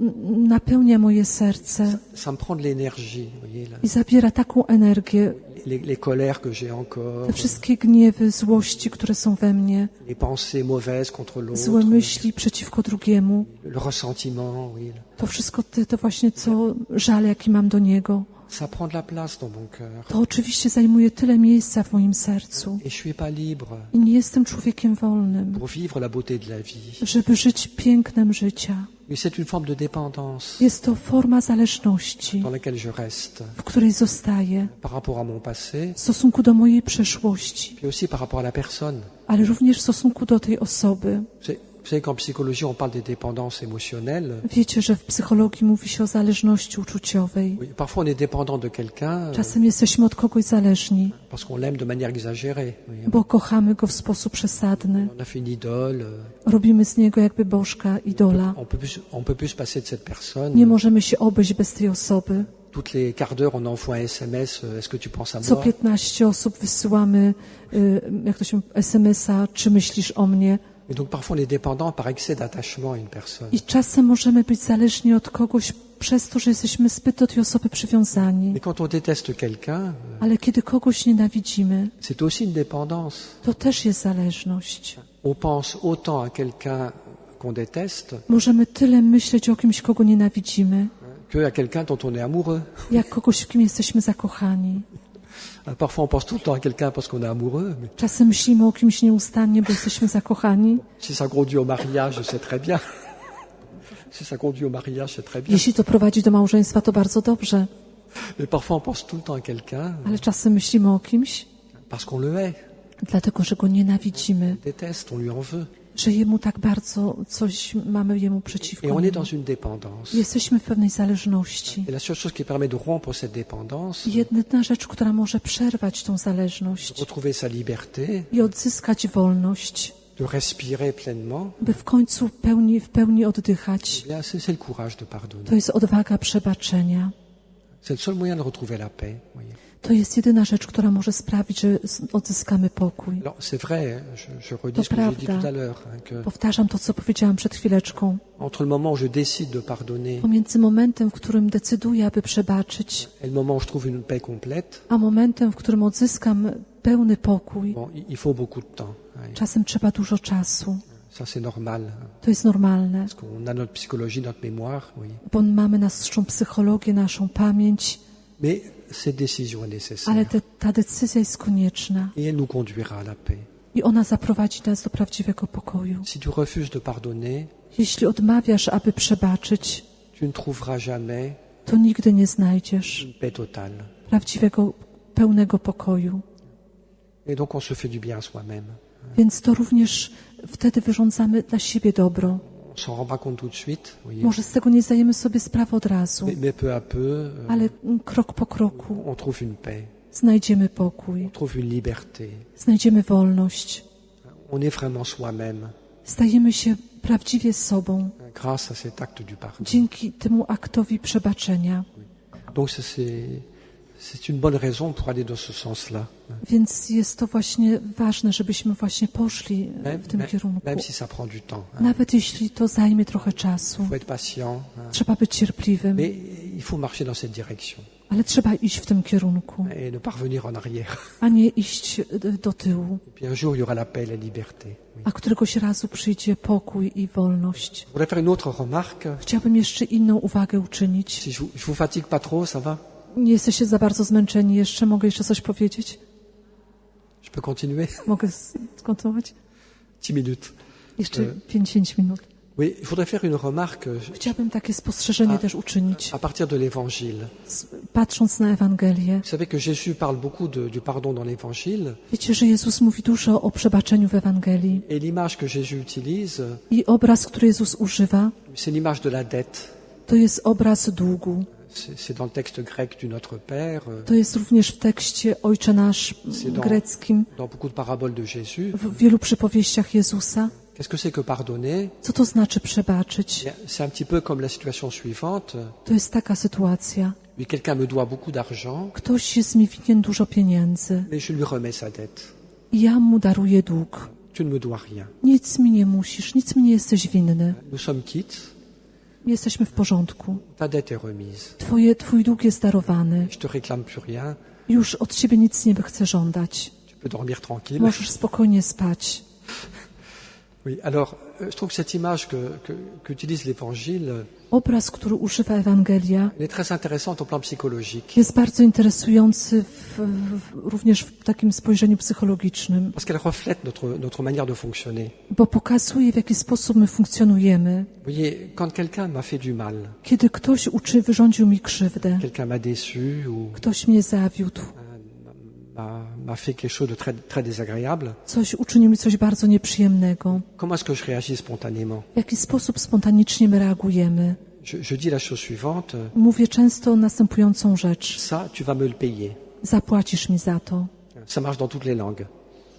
napełnia moje serce ça me prend de l'énergie, vous voyez, là. i zabiera taką energię, Les colères que j'ai encore, te wszystkie gniewy, złości, które są we mnie, les pensées mauvaises contre złe l'autre, myśli przeciwko drugiemu, le ressentiment, oui, to wszystko to właśnie co żal, jaki mam do niego. ça prend de la place dans mon cœur. To oczywiście zajmuje tyle miejsca w moim sercu Et je suis pas libre i nie jestem człowiekiem wolnym, pour vivre la beauté de la vie. żeby żyć pięknem życia. Oui, c'est une forme de dépendance Jest to forma zależności, dans laquelle je reste w której zostaję par rapport à mon passé, w stosunku do mojej przeszłości, puis aussi par rapport à la personne. ale również w stosunku do tej osoby. Vous savez qu'en psychologie, on parle des dépendances émotionnelles. Wiecie, że w psychologii mówi się o zależności uczuciowej. Oui, parfois, on est dépendant de quelqu'un Czasem jesteśmy od kogoś zależni, parce qu'on l'aime de manière exagérée. Oui, bo kochamy go w sposób przesadny. on a fait une idole. Robimy z niego jakby bożka, idola. On peut plus se passer de cette personne. Nie możemy się obejść bez tej osoby. Toutes les quarts d'heure, on envoie un SMS. Est-ce que tu penses à Co moi? 15 osób wysyłamy, jak to się SMS-a, czy myślisz o mnie? Et donc parfois on est dépendant par excès d'attachement à une personne. I czasem możemy być zależni od kogoś przez to, że jesteśmy zbyt do tej osoby przywiązani. Mais quand on déteste quelqu'un, Ale kiedy kogoś nienawidzimy, c'est aussi une dépendance. to też jest zależność. On pense autant à quelqu'un qu'on déteste Możemy tyle myśleć o kimś, kogo nienawidzimy, que à quelqu'un dont on est amoureux. jak kogoś, w kim jesteśmy zakochani. Parfois on pense tout le temps à quelqu'un parce qu'on est amoureux, mais Czasem myślimy o kimś nieustannie, bo jesteśmy zakochani. si ça conduit au mariage, c'est très bien. Si ça conduit au mariage, c'est très bien. Jeśli to prowadzi do małżeństwa, to bardzo dobrze. Mais parfois on pense tout le temps à quelqu'un Ale czasem myślimy o kimś, parce qu'on le hait, dlatego że go nienawidzimy, on déteste, on lui en veut. że jemu tak bardzo coś mamy jemu przeciwko. Et on est niemu. dans une dépendance. Jesteśmy w pewnej zależności. Et la seule chose qui permet de rompre cette dépendance, Jedyna rzecz, która może przerwać tą zależność retrouver sa liberté, i odzyskać wolność, de respirer pleinement, by w końcu w pełni oddychać, eh bien, c'est le courage de pardonner. to jest odwaga przebaczenia. C'est le seul moyen de retrouver la paix. Voyez. To jest jedyna rzecz, która może sprawić, że odzyskamy pokój. Alors, c'est vrai, je redis ce que j'ai dit tout à l'heure, que Powtarzam to, co powiedziałam przed chwileczką. entre le moment où je décide de pardonner Pomiędzy momentem, w którym decyduję, aby przebaczyć, et le moment où je trouve une paix complète, a momentem, w którym odzyskam pełny pokój, bon, il faut beaucoup de temps. Ouais. czasem trzeba dużo czasu. Ça, c'est normal. To jest normalne, Parce qu'on a notre psychologie, notre mémoire, oui. bo mamy naszą psychologię, naszą pamięć, Mais cette décision est nécessaire. ale ta decyzja jest konieczna Et elle nous conduira à la paix. i ona zaprowadzi nas do prawdziwego pokoju. Si tu refuses de pardonner, Jeśli odmawiasz, aby przebaczyć, tu ne trouveras jamais to nigdy nie znajdziesz une paix totale. prawdziwego, pełnego pokoju. Et donc on se fait du bien à soi-même. Więc to również wtedy wyrządzamy dla siebie dobro. On s'en rend pas compte tout de suite, oui. Może z tego nie zdajemy sobie sprawy od razu, Mais peu à peu, ale krok po kroku on trouve une paix, znajdziemy pokój, on trouve une liberté. znajdziemy wolność. On est vraiment soi-même Stajemy się prawdziwie sobą grâce à cet acte du pardon. dzięki temu aktowi przebaczenia. Donc c'est une bonne raison pour aller dans ce sens-là. Więc jest to właśnie ważne, żebyśmy właśnie poszli w tym kierunku. Même si ça prend du temps. Nawet jeśli to zajmie trochę czasu. Il faut être patient. Trzeba być cierpliwym, Mais il faut marcher dans cette direction ale trzeba iść w tym kierunku, et ne pas revenir en arrière. a nie iść do tyłu. Et puis un jour, il y aura la paix et la liberté. Oui. A któregoś razu przyjdzie pokój i wolność. Je voudrais faire une autre remarque. Chciałabym jeszcze inną uwagę uczynić. Si je vous fatigue pas trop, ça va? Nie jesteście za bardzo zmęczeni jeszcze? Mogę jeszcze coś powiedzieć? Je peux continuer? Mogę skontynuować? 10 minutes. Jeszcze 5 minut. Oui, je voudrais faire une remarque Chciałabym takie spostrzeżenie też uczynić, à partir de l'Évangile. patrząc na Ewangelię. Vous savez que Jésus parle beaucoup du pardon dans l'Évangile. Wiecie, że Jezus mówi dużo o przebaczeniu w Ewangelii. Et l'image que Jésus utilise, I obraz, który Jezus używa, c'est l'image de la dette. to jest obraz długu. C'est dans le texte grec du Notre Père, To jest również w tekście Ojcze Nasz greckim, dans beaucoup de paraboles de Jésus. w wielu przypowieściach Jezusa. Qu'est-ce que c'est que pardonner? Co to znaczy przebaczyć? C'est un petit peu comme la situation suivante. To jest taka sytuacja. Oui, quelqu'un me doit beaucoup d'argent, Ktoś jest mi winien dużo pieniędzy mais je lui remets sa dette. i ja mu daruję dług. Tu ne me dois rien. Nic mi nie musisz, nic mi nie jesteś winny. Nous sommes quittes. Jesteśmy w porządku. Ta dette est remise. Twój dług jest darowany. Je te réclame plus rien. Już od ciebie nic nie chcę żądać. Tu peux dormir tranquille. Możesz spokojnie spać. Oui, alors, je trouve que cette image qu'utilise l'Évangile, Obraz, który używa Ewangelia, elle est très intéressante au plan psychologique, jest bardzo interesujący również w takim spojrzeniu psychologicznym, parce qu'elle reflète notre manière de fonctionner. bo pokazuje, w jaki sposób my funkcjonujemy. Vous voyez, quand quelqu'un m'a fait du mal, Kiedy ktoś wyrządził mi krzywdę, quelqu'un m'a déçu ou ktoś mnie zawiódł, m'a fait quelque chose de très désagréable, uczynił mi coś bardzo nieprzyjemnego, comment est-ce que je réagis spontanément? w jaki sposób spontanicznie my reagujemy? Je dis la chose suivante, Mówię często następującą rzecz. ça, tu vas me le payer. Zapłacisz mi za to. Ça marche dans toutes les langues.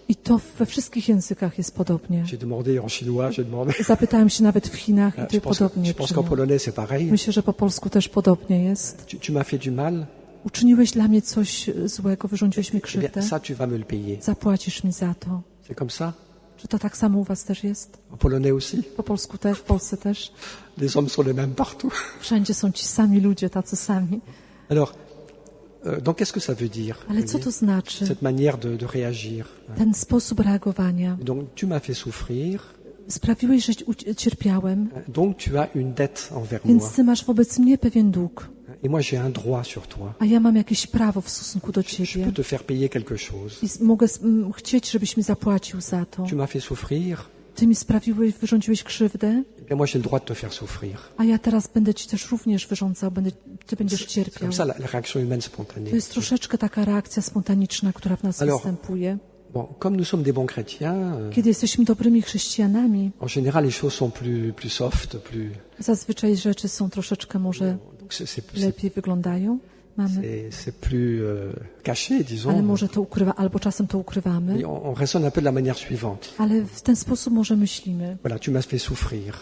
I to we wszystkich językach jest podobnie. J'ai demandé en chinois, j'ai demandé... Zapytałem się nawet w Chinach i Je to pense podobnie. qu'en polonais, c'est pareil. Myślę, że po polsku też podobnie jest. Tu m'as fait du mal, Uczyniłeś dla mnie coś złego, wyrządziłeś mi eh bien, krzywdę. ça, tu vas me le payer. Zapłacisz mi za to. C'est comme ça? Czy to tak samo u was też jest? En polonais aussi? Po polsku też, w Polsce też? Les hommes sont les mêmes partout. Wszędzie są ci sami ludzie, tacy sami. Alors, donc qu'est-ce que ça veut dire? Ale co to znaczy? Cette manière de réagir. Ten sposób reagowania. Donc, tu m'as fait souffrir, Sprawiłeś, że cierpiałem, donc tu as une dette envers moi. więc ty masz wobec mnie pewien dług. Et moi, j'ai un droit sur toi. A ja mam jakieś prawo w stosunku do Je ciebie. peux te faire payer quelque chose. I mogę chcieć, żebyś mi zapłacił za to. Tu m'as fait souffrir, Ty mi wyrządziłeś krzywdę, eh bien moi, j'ai le droit de te faire souffrir. a ja teraz będę ci też również wyrządzał, ty będziesz C'est cierpiał. comme ça la réaction humaine spontanée. To jest troszeczkę taka reakcja spontaniczna, która w nas Alors, występuje. Bon, comme nous sommes des bons chrétiens, Kiedy jesteśmy dobrymi chrześcijanami, en général, les choses sont plus soft, plus... zazwyczaj rzeczy są troszeczkę może Donc c'est lepiej wyglądają. c'est plus caché, disons. Ale może to albo czasem to ukrywamy. Et on raisonne un peu de la manière suivante. Ale w ten sposób może myślimy. Voilà, tu m'as fait souffrir.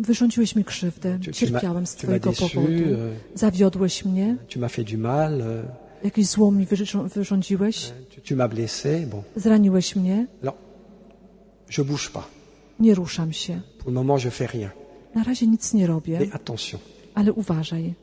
Wyrządziłeś mi krzywdę, cierpiałem z twojego powodu, zawiodłeś mnie, Tu m'as fait du mal, Jakieś zło mi wyrządziłeś? tu m'as blessé, bon. Zraniłeś mnie? Alors, je bouge pas. Nie ruszam się. Pour le moment, je fais rien. Na razie nic nie robię, Mais attention, ale uważaj.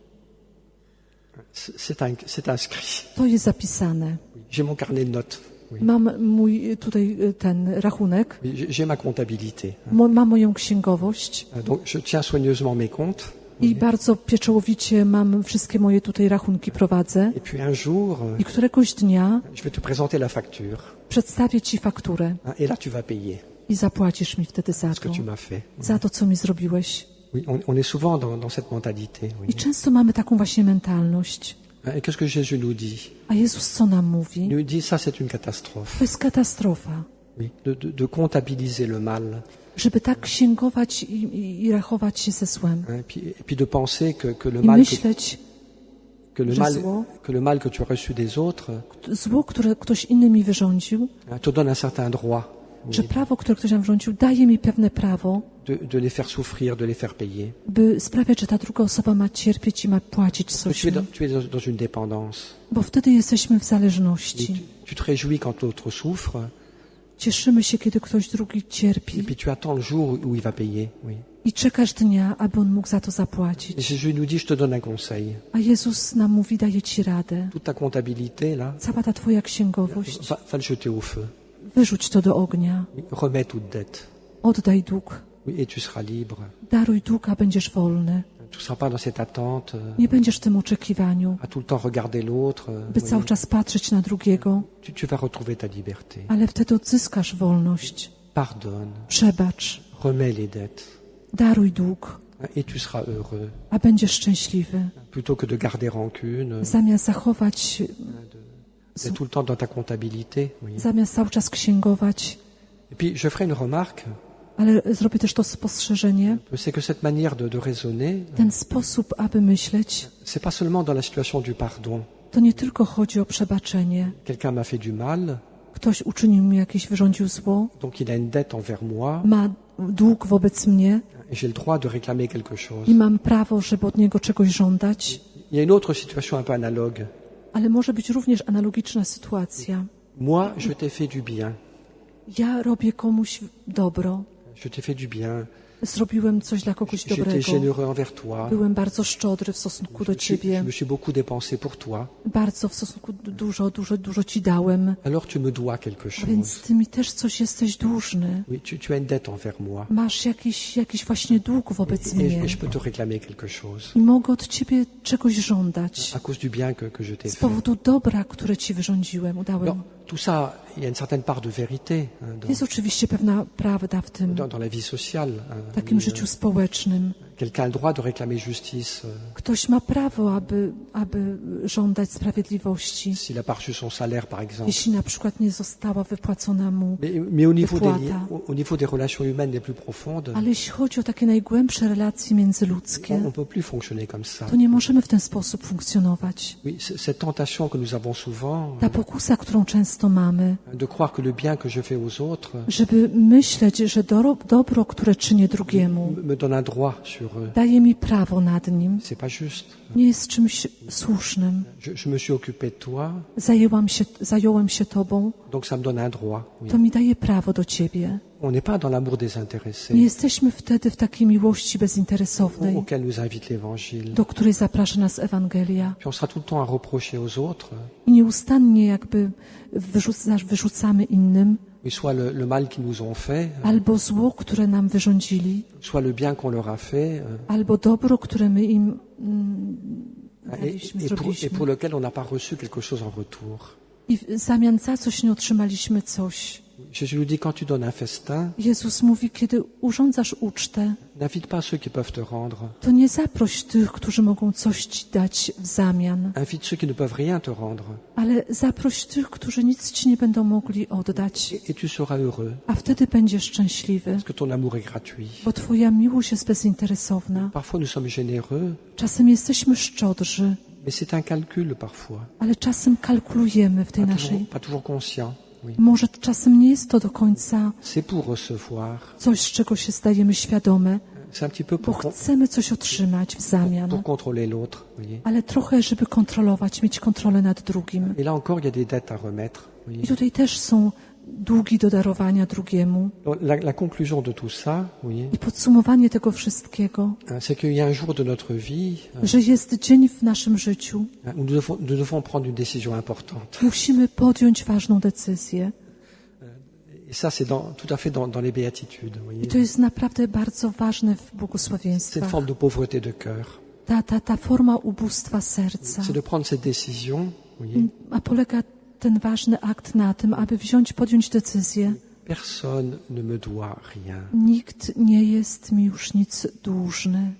c'est inscrit. To jest zapisane. J'ai mon carnet de notes. Oui. Mam mój tutaj ten rachunek, Oui, j'ai ma comptabilité. mam moją księgowość Donc, je tiens soigneusement mes comptes. i bardzo pieczołowicie mam wszystkie moje tutaj rachunki prowadzę. Et puis un jour, I któregoś dnia je vais te présenter la facture. przedstawię Ci fakturę Et là, tu vas payer i zapłacisz mi wtedy za ce que to, tu m'as fait. za to, co mi zrobiłeś. Oui, on est souvent dans cette mentalité. Oui. I często mamy taką właśnie mentalność. Et qu'est-ce que Jésus nous dit? A Jezus co nam Il mówi? nous dit, ça c'est une catastrophe. To jest katastrofa. Oui. De comptabiliser le mal. Żeby tak księgować i rachować się ze złem. Et puis de penser que le I mal myśleć, que le mal que tu as reçu des autres zło, które ktoś inny mi wyrządził, te donne un certain droit. Oui. że prawo, które ktoś nam wyrządził, daje mi pewne prawo, De les faire souffrir, de les faire payer. by sprawiać, że ta druga osoba ma cierpieć i ma płacić coś mi. Tu es dans une dépendance. Bo wtedy jesteśmy w Et zależności. tu te réjouis quand l'autre souffre, Cieszymy się, kiedy ktoś drugi et cierpi puis tu attends le jour où il va payer. Oui. i czekasz dnia, aby on mógł za to Et zapłacić. Jésus nous dit, je te donne un conseil. A Jezus nam mówi, daje Ci radę. Toute ta comptabilité, là, Cała ta Twoja księgowość, va le jeter au feu. wyrzuć to do ognia, Oui. Remets toute dette. oddaj dług, Oui. Et tu seras libre. daruj dług, a będziesz wolny. Tu ne seras pas dans cette attente, Nie będziesz w tym oczekiwaniu, à tout le temps regarder l'autre. by Oui. cały czas patrzeć na drugiego, Tu vas retrouver ta liberté. ale wtedy odzyskasz wolność. Pardonne. Przebacz, Remets les dettes. daruj dług, Et tu seras heureux. a będziesz szczęśliwy. Plutôt que de garder rancune, Zamiast zachować, d'être tout le temps dans ta comptabilité. Oui. zamiast cały czas księgować, Et puis, je ferai une remarque. ale zrobię też to spostrzeżenie, C'est que cette manière de raisonner, ten sposób, aby myśleć, c'est pas seulement dans la situation du pardon. to nie tylko chodzi o przebaczenie. Quelqu'un m'a fait du mal, Ktoś uczynił mi jakieś, wyrządził zło, donc il a une dette envers moi, ma dług wobec mnie et j'ai le droit de réclamer quelque chose. i mam prawo, żeby od niego czegoś żądać, Il y a une autre situation un peu analogue. ale może być również analogiczna sytuacja. Moi, je t'ai fait du bien. Ja robię komuś dobro, Je t'ai fait du bien. zrobiłem coś dla kogoś J'étais dobrego, généreux envers toi. byłem bardzo szczodry w stosunku do Je Ciebie, me suis beaucoup dépensé pour toi. bardzo w stosunku dużo Ci dałem, Alors tu me dois quelque a więc chose. Ty mi też coś jesteś dłużny. Oui, tu as une dette envers moi. Masz jakiś właśnie dług wobec mnie Et je peux te réclamer quelque chose. i mogę od Ciebie czegoś żądać À cause du bien que je t'ai z fait. powodu dobra, które Ci wyrządziłem, udałem. Alors, tout ça, il y a une certaine part de vérité Jest oczywiście pewna prawda w tym, dans la vie sociale. w takim życiu społecznym. Quelqu'un a le droit de réclamer justice Ktoś ma prawo, aby żądać sprawiedliwości, s'il a pas reçu son salaire, par exemple. jeśli na przykład nie została wypłacona mu. Mais au niveau Wypłata. au niveau des relations humaines les plus profondes, Ale jeśli chodzi o takie najgłębsze relacje międzyludzkie, on peut plus fonctionner comme ça. to nie możemy w ten sposób funkcjonować. Oui, cette tentation que nous avons souvent Ta pokusa, którą często mamy, de croire que le bien que je fais aux autres żeby myśleć, że dobro, które czynię drugiemu, me donne un droit sur eux. daje mi prawo nad nim, C'est pas juste. nie jest czymś słusznym. Je me suis occupé de toi, Zająłem się Tobą, donc ça me donne un droit. Oui. to mi daje prawo do Ciebie. On n'est pas dans l'amour Nie désintéressé jesteśmy wtedy w takiej miłości bezinteresownej, auquel nous invite l'Évangile. do której zaprasza nas Ewangelia. Puis on sera tout le temps à reprocher aux autres, I nieustannie jakby wyrzucamy innym oui, soit le mal qu'ils nous ont fait, albo zło, które nam wyrządzili, soit le bien qu'on leur a fait, albo dobro, które my im et zrobiliśmy. pour lequel on n'a pas reçu quelque chose en retour. I w zamian za coś nie otrzymaliśmy coś. Jésus nous dit, quand tu donnes un festin, Jezus mówi, kiedy urządzasz ucztę, n'invite pas ceux qui peuvent te rendre, to nie zaproś tych, którzy mogą coś Ci dać w zamian, invite ceux qui ne peuvent rien te rendre, ale zaproś tych, którzy nic Ci nie będą mogli oddać, et tu seras heureux, a wtedy będziesz szczęśliwy, parce que ton amour est gratuit. bo Twoja miłość jest bezinteresowna. Parfois nous sommes généreux, Czasem jesteśmy szczodrzy, mais c'est un calcul parfois, ale czasem kalkulujemy w tej naszej. pas toujours conscient. Oui. Może czasem nie jest to do końca C'est pour recevoir, coś, z czego się stajemy świadome, c'est un petit peu bo chcemy coś otrzymać w zamian, pour contrôler l'autre. Vous voyez. ale trochę, żeby kontrolować, mieć kontrolę nad drugim. Et là encore, il y a des dettes à remettre. Vous voyez. I tutaj też są długi do darowania drugiemu. Donc, la conclusion de tout ça, vous voyez, I podsumowanie tego wszystkiego, c'est qu'il y a un jour de notre vie że jest dzień w naszym życiu, où nous devons prendre une décision importante. musimy podjąć ważną decyzję. Et ça, c'est tout à fait dans les béatitudes. Vous voyez. I to jest naprawdę bardzo ważne w C'est une błogosławieństwach. forme de pauvreté de cœur. Ta forma ubóstwa serca. C'est de prendre cette décision, vous voyez. A polega ten ważny akt na tym, aby podjąć decyzję. Personne ne me doit rien. Nikt nie jest mi już nic dłużny.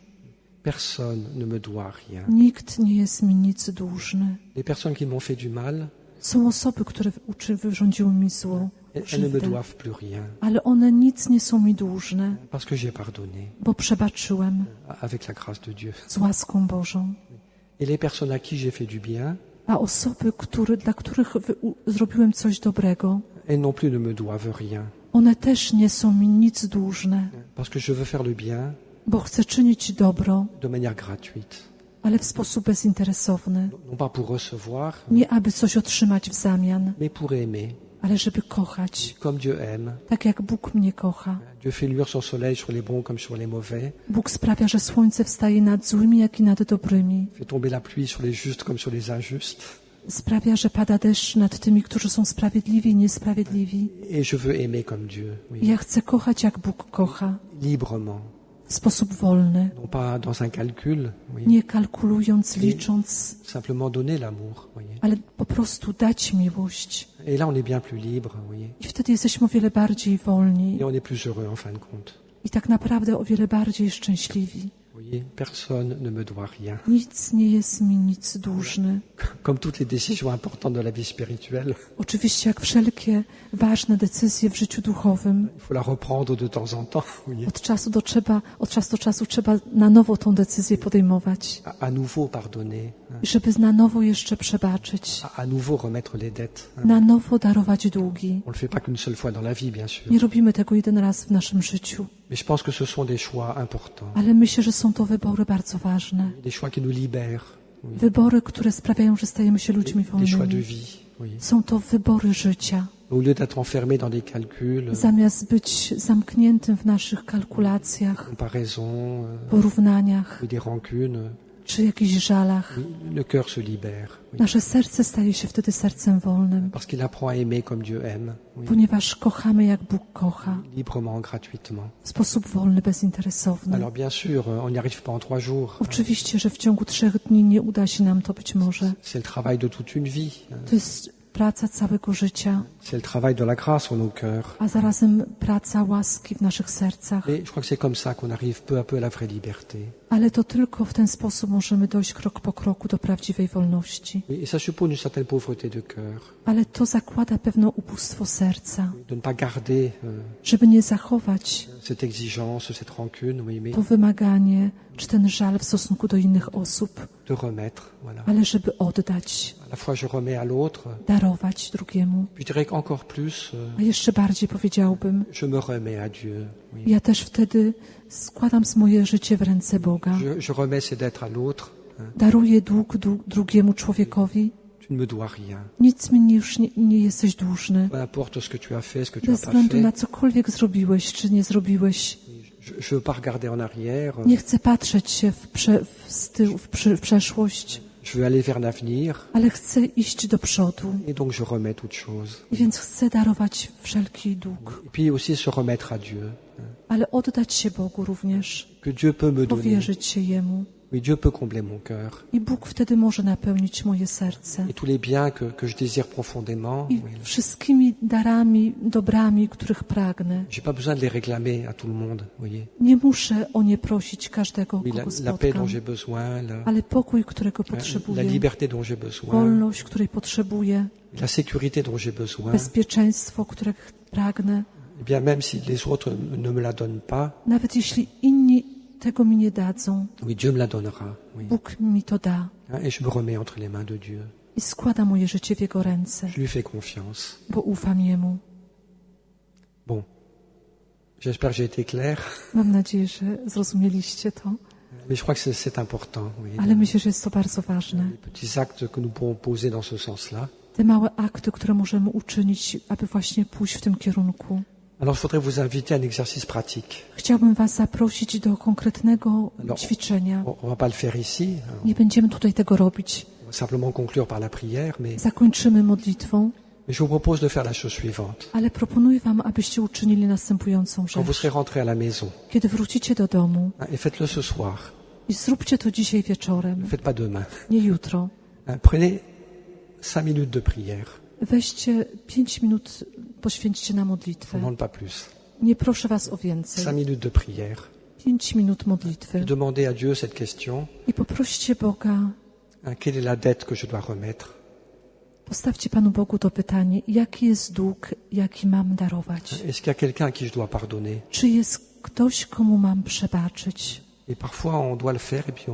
Personne ne me doit rien. Nikt nie jest mi nic dłużny. Les personnes qui m'ont fait du mal, Są osoby, które wyrządziły mi zło, elles ne me krzywdę, doivent plus rien. ale one nic nie są mi dłużne, Parce que j'ai pardonné bo przebaczyłem avec la grâce de Dieu. z łaską Bożą. Et les personnes à qui j'ai fait du bien, A osoby, dla których zrobiłem coś dobrego, elles non plus ne me doivent rien. one też nie są mi nic dłużne, Parce que je veux faire le bien bo chcę czynić dobro, de manière gratuite. ale w sposób bezinteresowny. Non pas pour recevoir, Nie aby coś otrzymać w zamian, mais pour aimer, ale żeby kochać, comme Dieu aime. tak jak Bóg mnie kocha. Dieu fait luire son soleil sur les bons comme sur les mauvais, Bóg sprawia, że słońce wstaje nad złymi, jak i nad dobrymi. fait tomber la pluie sur les justes comme sur les injustes. Sprawia, że pada deszcz nad tymi, którzy są sprawiedliwi i niesprawiedliwi. Et je veux aimer comme Dieu, oui, I ja chcę kochać, jak Bóg kocha, librement, w sposób wolny, non pas dans un calcul, oui, nie kalkulując, licząc, simplement donner l'amour, voyez. ale po prostu dać miłość. Et là, on est bien plus libre, voyez. I wtedy jesteśmy o wiele bardziej wolni Et on est plus heureux en fin de compte. i tak naprawdę o wiele bardziej szczęśliwi. Voyez, personne ne me doit rien. Nic nie jest mi nic dłużny. Comme toutes les décisions importantes de la vie spirituelle, Oczywiście jak wszelkie ważne decyzje w życiu duchowym, il faut la reprendre de temps en temps, voyez. od czasu do czasu trzeba na nowo tą decyzję podejmować. À nouveau pardonner, I żeby na nowo jeszcze przebaczyć, à nouveau remettre les dettes. na nowo darować długi. On le fait pas qu'une seule fois dans la vie, bien sûr. Nie robimy tego jeden raz w naszym życiu, Mais je pense que ce sont des choix importants, ale myślę, że są to wybory bardzo ważne. des choix qui nous libèrent, oui, Wybory, które sprawiają, że stajemy się ludźmi des choix de wolnymi. vie, oui. Są to wybory życia. Au lieu d'être enfermé dans des calculs, Zamiast być zamkniętym w naszych kalkulacjach, comparaisons, porównaniach ou des rancunes, czy jakichś żalach, oui, le cœur se libère, oui, nasze serce staje się wtedy sercem wolnym, parce qu'il apprend à aimer comme Dieu aime, oui, ponieważ kochamy jak Bóg kocha, librement, gratuitement. w sposób wolny, bezinteresowny. Alors bien sûr, on n'y arrive pas en 3 jours. Oczywiście, że w ciągu 3 dni nie uda się nam to być może. C'est le travail de toute une vie. To jest praca całego życia, C'est le travail de la grâce en nos cœurs. a zarazem praca łaski w naszych sercach. Et je crois que c'est comme ça qu'on arrive peu à peu à la vraie liberté. Ale to tylko w ten sposób możemy dojść krok po kroku do prawdziwej wolności. Et ça suppose une certaine pauvreté de cœur, Ale to zakłada pewne ubóstwo serca, de ne pas garder żeby nie zachować cette exigence, cette rancune, oui, mais to wymaganie czy ten żal w stosunku do innych osób, de remettre, voilà. ale żeby oddać, À la fois je remets à l'autre, darować drugiemu. puis je dirais qu'encore plus, A jeszcze bardziej powiedziałbym, je me remets à Dieu. Oui. ja też wtedy składam moje życie w ręce Boga. Je remets ces dettes à l'autre. Daruję dług drugiemu człowiekowi. Tu ne me dois rien. Nic mi już nie jesteś dłużny. Peu importe ce que tu as fait, ce que tu Bez n'as pas względu na fait. cokolwiek zrobiłeś, czy nie zrobiłeś. Je veux pas regarder en arrière. Nie chcę patrzeć się w przeszłość, Je veux aller vers l'avenir. ale chcę iść do przodu. Et donc je remets toutes choses. I więc chcę darować wszelki dług, Et puis aussi se remettre à Dieu. ale oddać się Bogu również, Que Dieu peut me donner. powierzyć się Jemu. Oui, Dieu peut combler mon cœur. I Bóg wtedy może napełnić moje serce. Et tous les biens que je désire profondément, I oui, wszystkimi darami, dobrami, których pragnę. j'ai pas besoin de les réclamer à tout le monde. Voyez. Nie muszę o nie prosić każdego, Oui, kogo la paix spotkam, dont j'ai besoin, ale pokój, którego la potrzebuję, liberté dont j'ai besoin, wolność, której potrzebuję, la sécurité dont j'ai besoin. bezpieczeństwo, którego pragnę, Eh bien, même si les autres ne me la donnent pas, nawet jeśli inni tego mi nie dadzą, oui, Dieu me la donnera. Oui. Bóg mi to da Et je me remets entre les mains de Dieu. i składa moje życie w Jego ręce, Je lui fais confiance. bo ufam Jemu. Bon. J'espère que j'ai été clair, Mam nadzieję, że zrozumieliście to, mais je crois que c'est important. Oui. ale myślę, że jest to bardzo ważne. Les petits actes que nous pourrons poser dans ce sens-là. Te małe akty, które możemy uczynić, aby właśnie pójść w tym kierunku. Alors, je voudrais vous inviter à un exercice pratique. Chciałbym Was zaprosić do konkretnego ćwiczenia. On va pas le faire ici. Nie będziemy tutaj tego robić. On va simplement conclure par la prière, mais Zakończymy modlitwą, je vous propose de faire la chose suivante. ale proponuję Wam, abyście uczynili następującą Quand vous rzecz. serez rentré à la maison, Kiedy wrócicie do domu et faites-le ce soir, i zróbcie to dzisiaj ne wieczorem, faites pas demain. nie jutro. Prenez 5 minutes de prière, Weźcie 5 minut, poświęćcie na je ne modlitwę. demande pas plus. Nie proszę Was o 5 więcej. minutes de prière. 5 minut modlitwy. Demandez à Dieu cette question. I poproście Boga, Quelle est la dette que je dois remettre? postawcie Panu Bogu to pytanie, jaki jest dług, jaki mam darować? Est-ce qu'il y a quelqu'un à qui je dois pardonner? Czy jest ktoś, komu mam przebaczyć? Et parfois on doit le faire et puis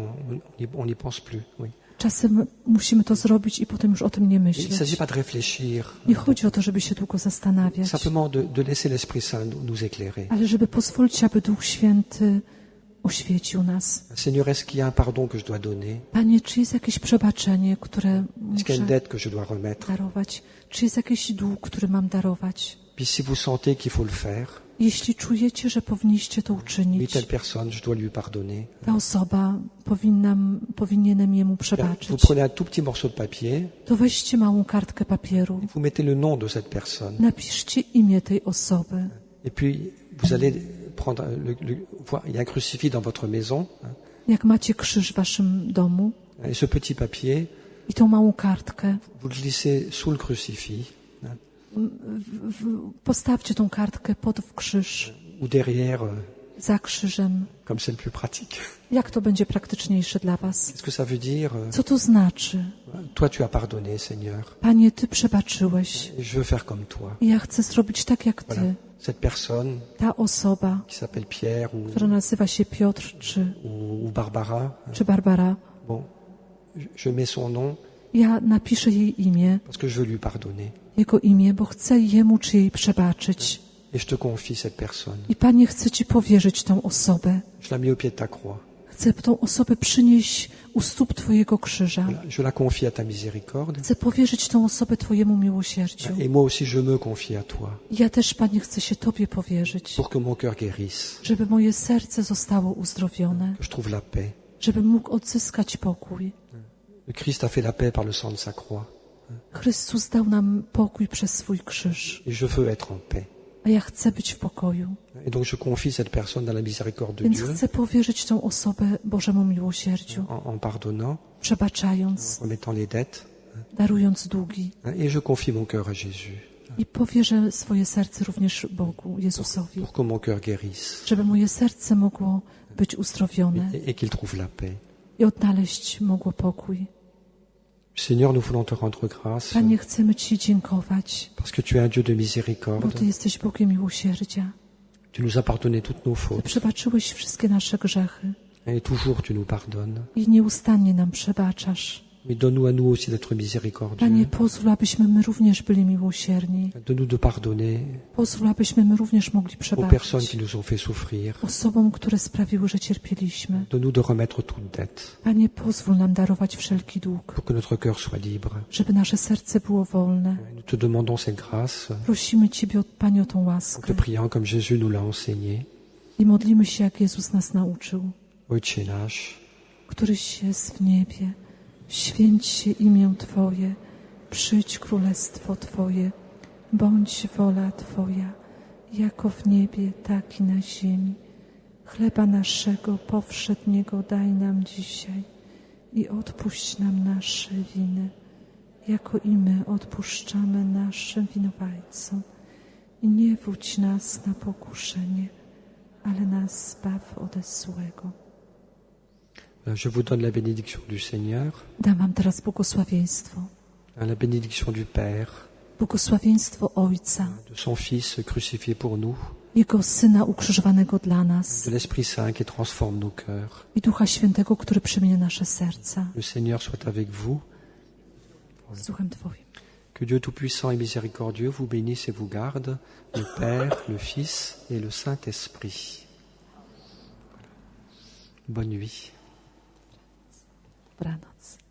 on n'y pense plus. Oui. Czasem musimy to zrobić i potem już o tym nie Il ne myśleć. s'agit pas de réfléchir, Nie chodzi o to, żeby się długo zastanawiać, simplement de laisser l'Esprit Saint nous éclairer. ale żeby pozwolić, aby Duch Święty oświecił nas. Seigneur, est-ce qu'il y a un pardon que je dois donner? Panie, czy jest jakieś przebaczenie, które Est-ce qu'il y a une muszę dette que je dois remettre? darować? Czy jest jakiś dług, który mam darować? Puis si vous sentez qu'il faut le faire, Jeśli czujecie, że powinniście to oui, uczynić, telle personne, je dois lui pardonner. ta osoba powinienem jemu Vous przebaczyć, prenez un tout petit morceau de papier, to weźcie małą kartkę papieru, vous mettez le nom de cette personne, napiszcie imię tej osoby. et puis vous allez prendre il y a un crucifix dans votre maison, Jak macie krzyż w waszym domu et ce petit papier, i tą małą kartkę, vous le glissez sous le crucifix, postawcie tą kartkę w krzyż, ou derrière, za krzyżem. comme c'est le plus pratique. Jak to będzie praktyczniejsze dla was? Qu'est-ce que ça veut dire? Co to znaczy? Toi, tu as pardonné, Seigneur, Panie, Ty przebaczyłeś et je veux faire comme toi. i ja chcę zrobić tak jak Voilà. Ty. Cette personne Ta osoba, qui s'appelle Pierre która nazywa się Piotr ou Barbara, czy Barbara, bon, je mets son nom ja napiszę jej imię, parce que je veux lui pardonner. jego imię, bo chcę jemu czy jej przebaczyć. Et je te confie cette personne. I Panie, chcę Ci powierzyć tą osobę. Je la mets au pied de ta croix. Chcę tą osobę przynieść u stóp Twojego krzyża. Voilà. Je la confie à ta miséricorde. Chcę powierzyć tą osobę Twojemu miłosierdziu. Et moi aussi, je me confie à toi I ja też, Panie, chcę się Tobie powierzyć, pour que mon cœur guérisse, żeby moje serce zostało uzdrowione, que je trouve la paix. żebym mógł odzyskać pokój. Le Christ a fait la paix par le sang de sa croix. Chrystus dał nam pokój przez swój krzyż, Et je veux être en paix. a ja chcę być w pokoju. Et donc je confie cette personne dans la miséricorde de Więc Dieu, chcę powierzyć tą osobę Bożemu miłosierdziu, en pardonnant, przebaczając, en remettant les dettes. darując długi. Et je confie mon cœur à Jésus I powierzę swoje serce również Bogu, Jezusowi, pour que mon cœur guérisse żeby moje serce mogło być uzdrowione et qu'il trouve la paix. i odnaleźć mogło pokój. Seigneur, nous voulons te rendre grâce Panie, chcemy Ci dziękować, parce que tu es un Dieu de bo miséricorde. Ty jesteś Bogiem miłosierdzia. Tu nous as pardonné toutes nos Ty fautes przebaczyłeś wszystkie nasze grzechy et toujours tu nous pardonnes. i nieustannie nam przebaczasz. Mais donne-nous à nous aussi d'être miséricordieux. Panie, pozwól, abyśmy my również byli miłosierni. Donne-nous de pardonner Pozwól, abyśmy my również mogli aux personnes qui przebaczyć nous ont fait souffrir. osobom, które sprawiły, że cierpieliśmy. Donne-nous de remettre toute dette Panie, pozwól nam darować wszelki dług, pour que notre cœur soit libre. żeby nasze serce było wolne. Nous te demandons cette grâce Prosimy Ciebie, Panie, o tą en te łaskę priant comme Jésus nous l'a enseigné. i modlimy się, jak Jezus nas nauczył. Ojcze nasz, Któryś jest w niebie, święć się imię Twoje, przyjdź królestwo Twoje, bądź wola Twoja, jako w niebie, tak i na ziemi. Chleba naszego powszedniego daj nam dzisiaj i odpuść nam nasze winy, jako i my odpuszczamy naszym winowajcom. I nie wódź nas na pokuszenie, ale nas zbaw ode złego. je vous donne la bénédiction du Seigneur, Dam wam teraz błogosławieństwo. la bénédiction du Père, Błogosławieństwo Ojca, de son Fils crucifié pour nous, Jego Syna ukrzyżowanego dla nas de l'Esprit Saint qui transforme nos cœurs. i Ducha Świętego, który przemienia nasze serca. Le Seigneur soit avec vous, Z Duchem Twoim. que Que Dieu Tout-Puissant et Miséricordieux vous bénisse et vous garde, le Père, le Fils et le Saint-Esprit. Bonne nuit. Dobranoc.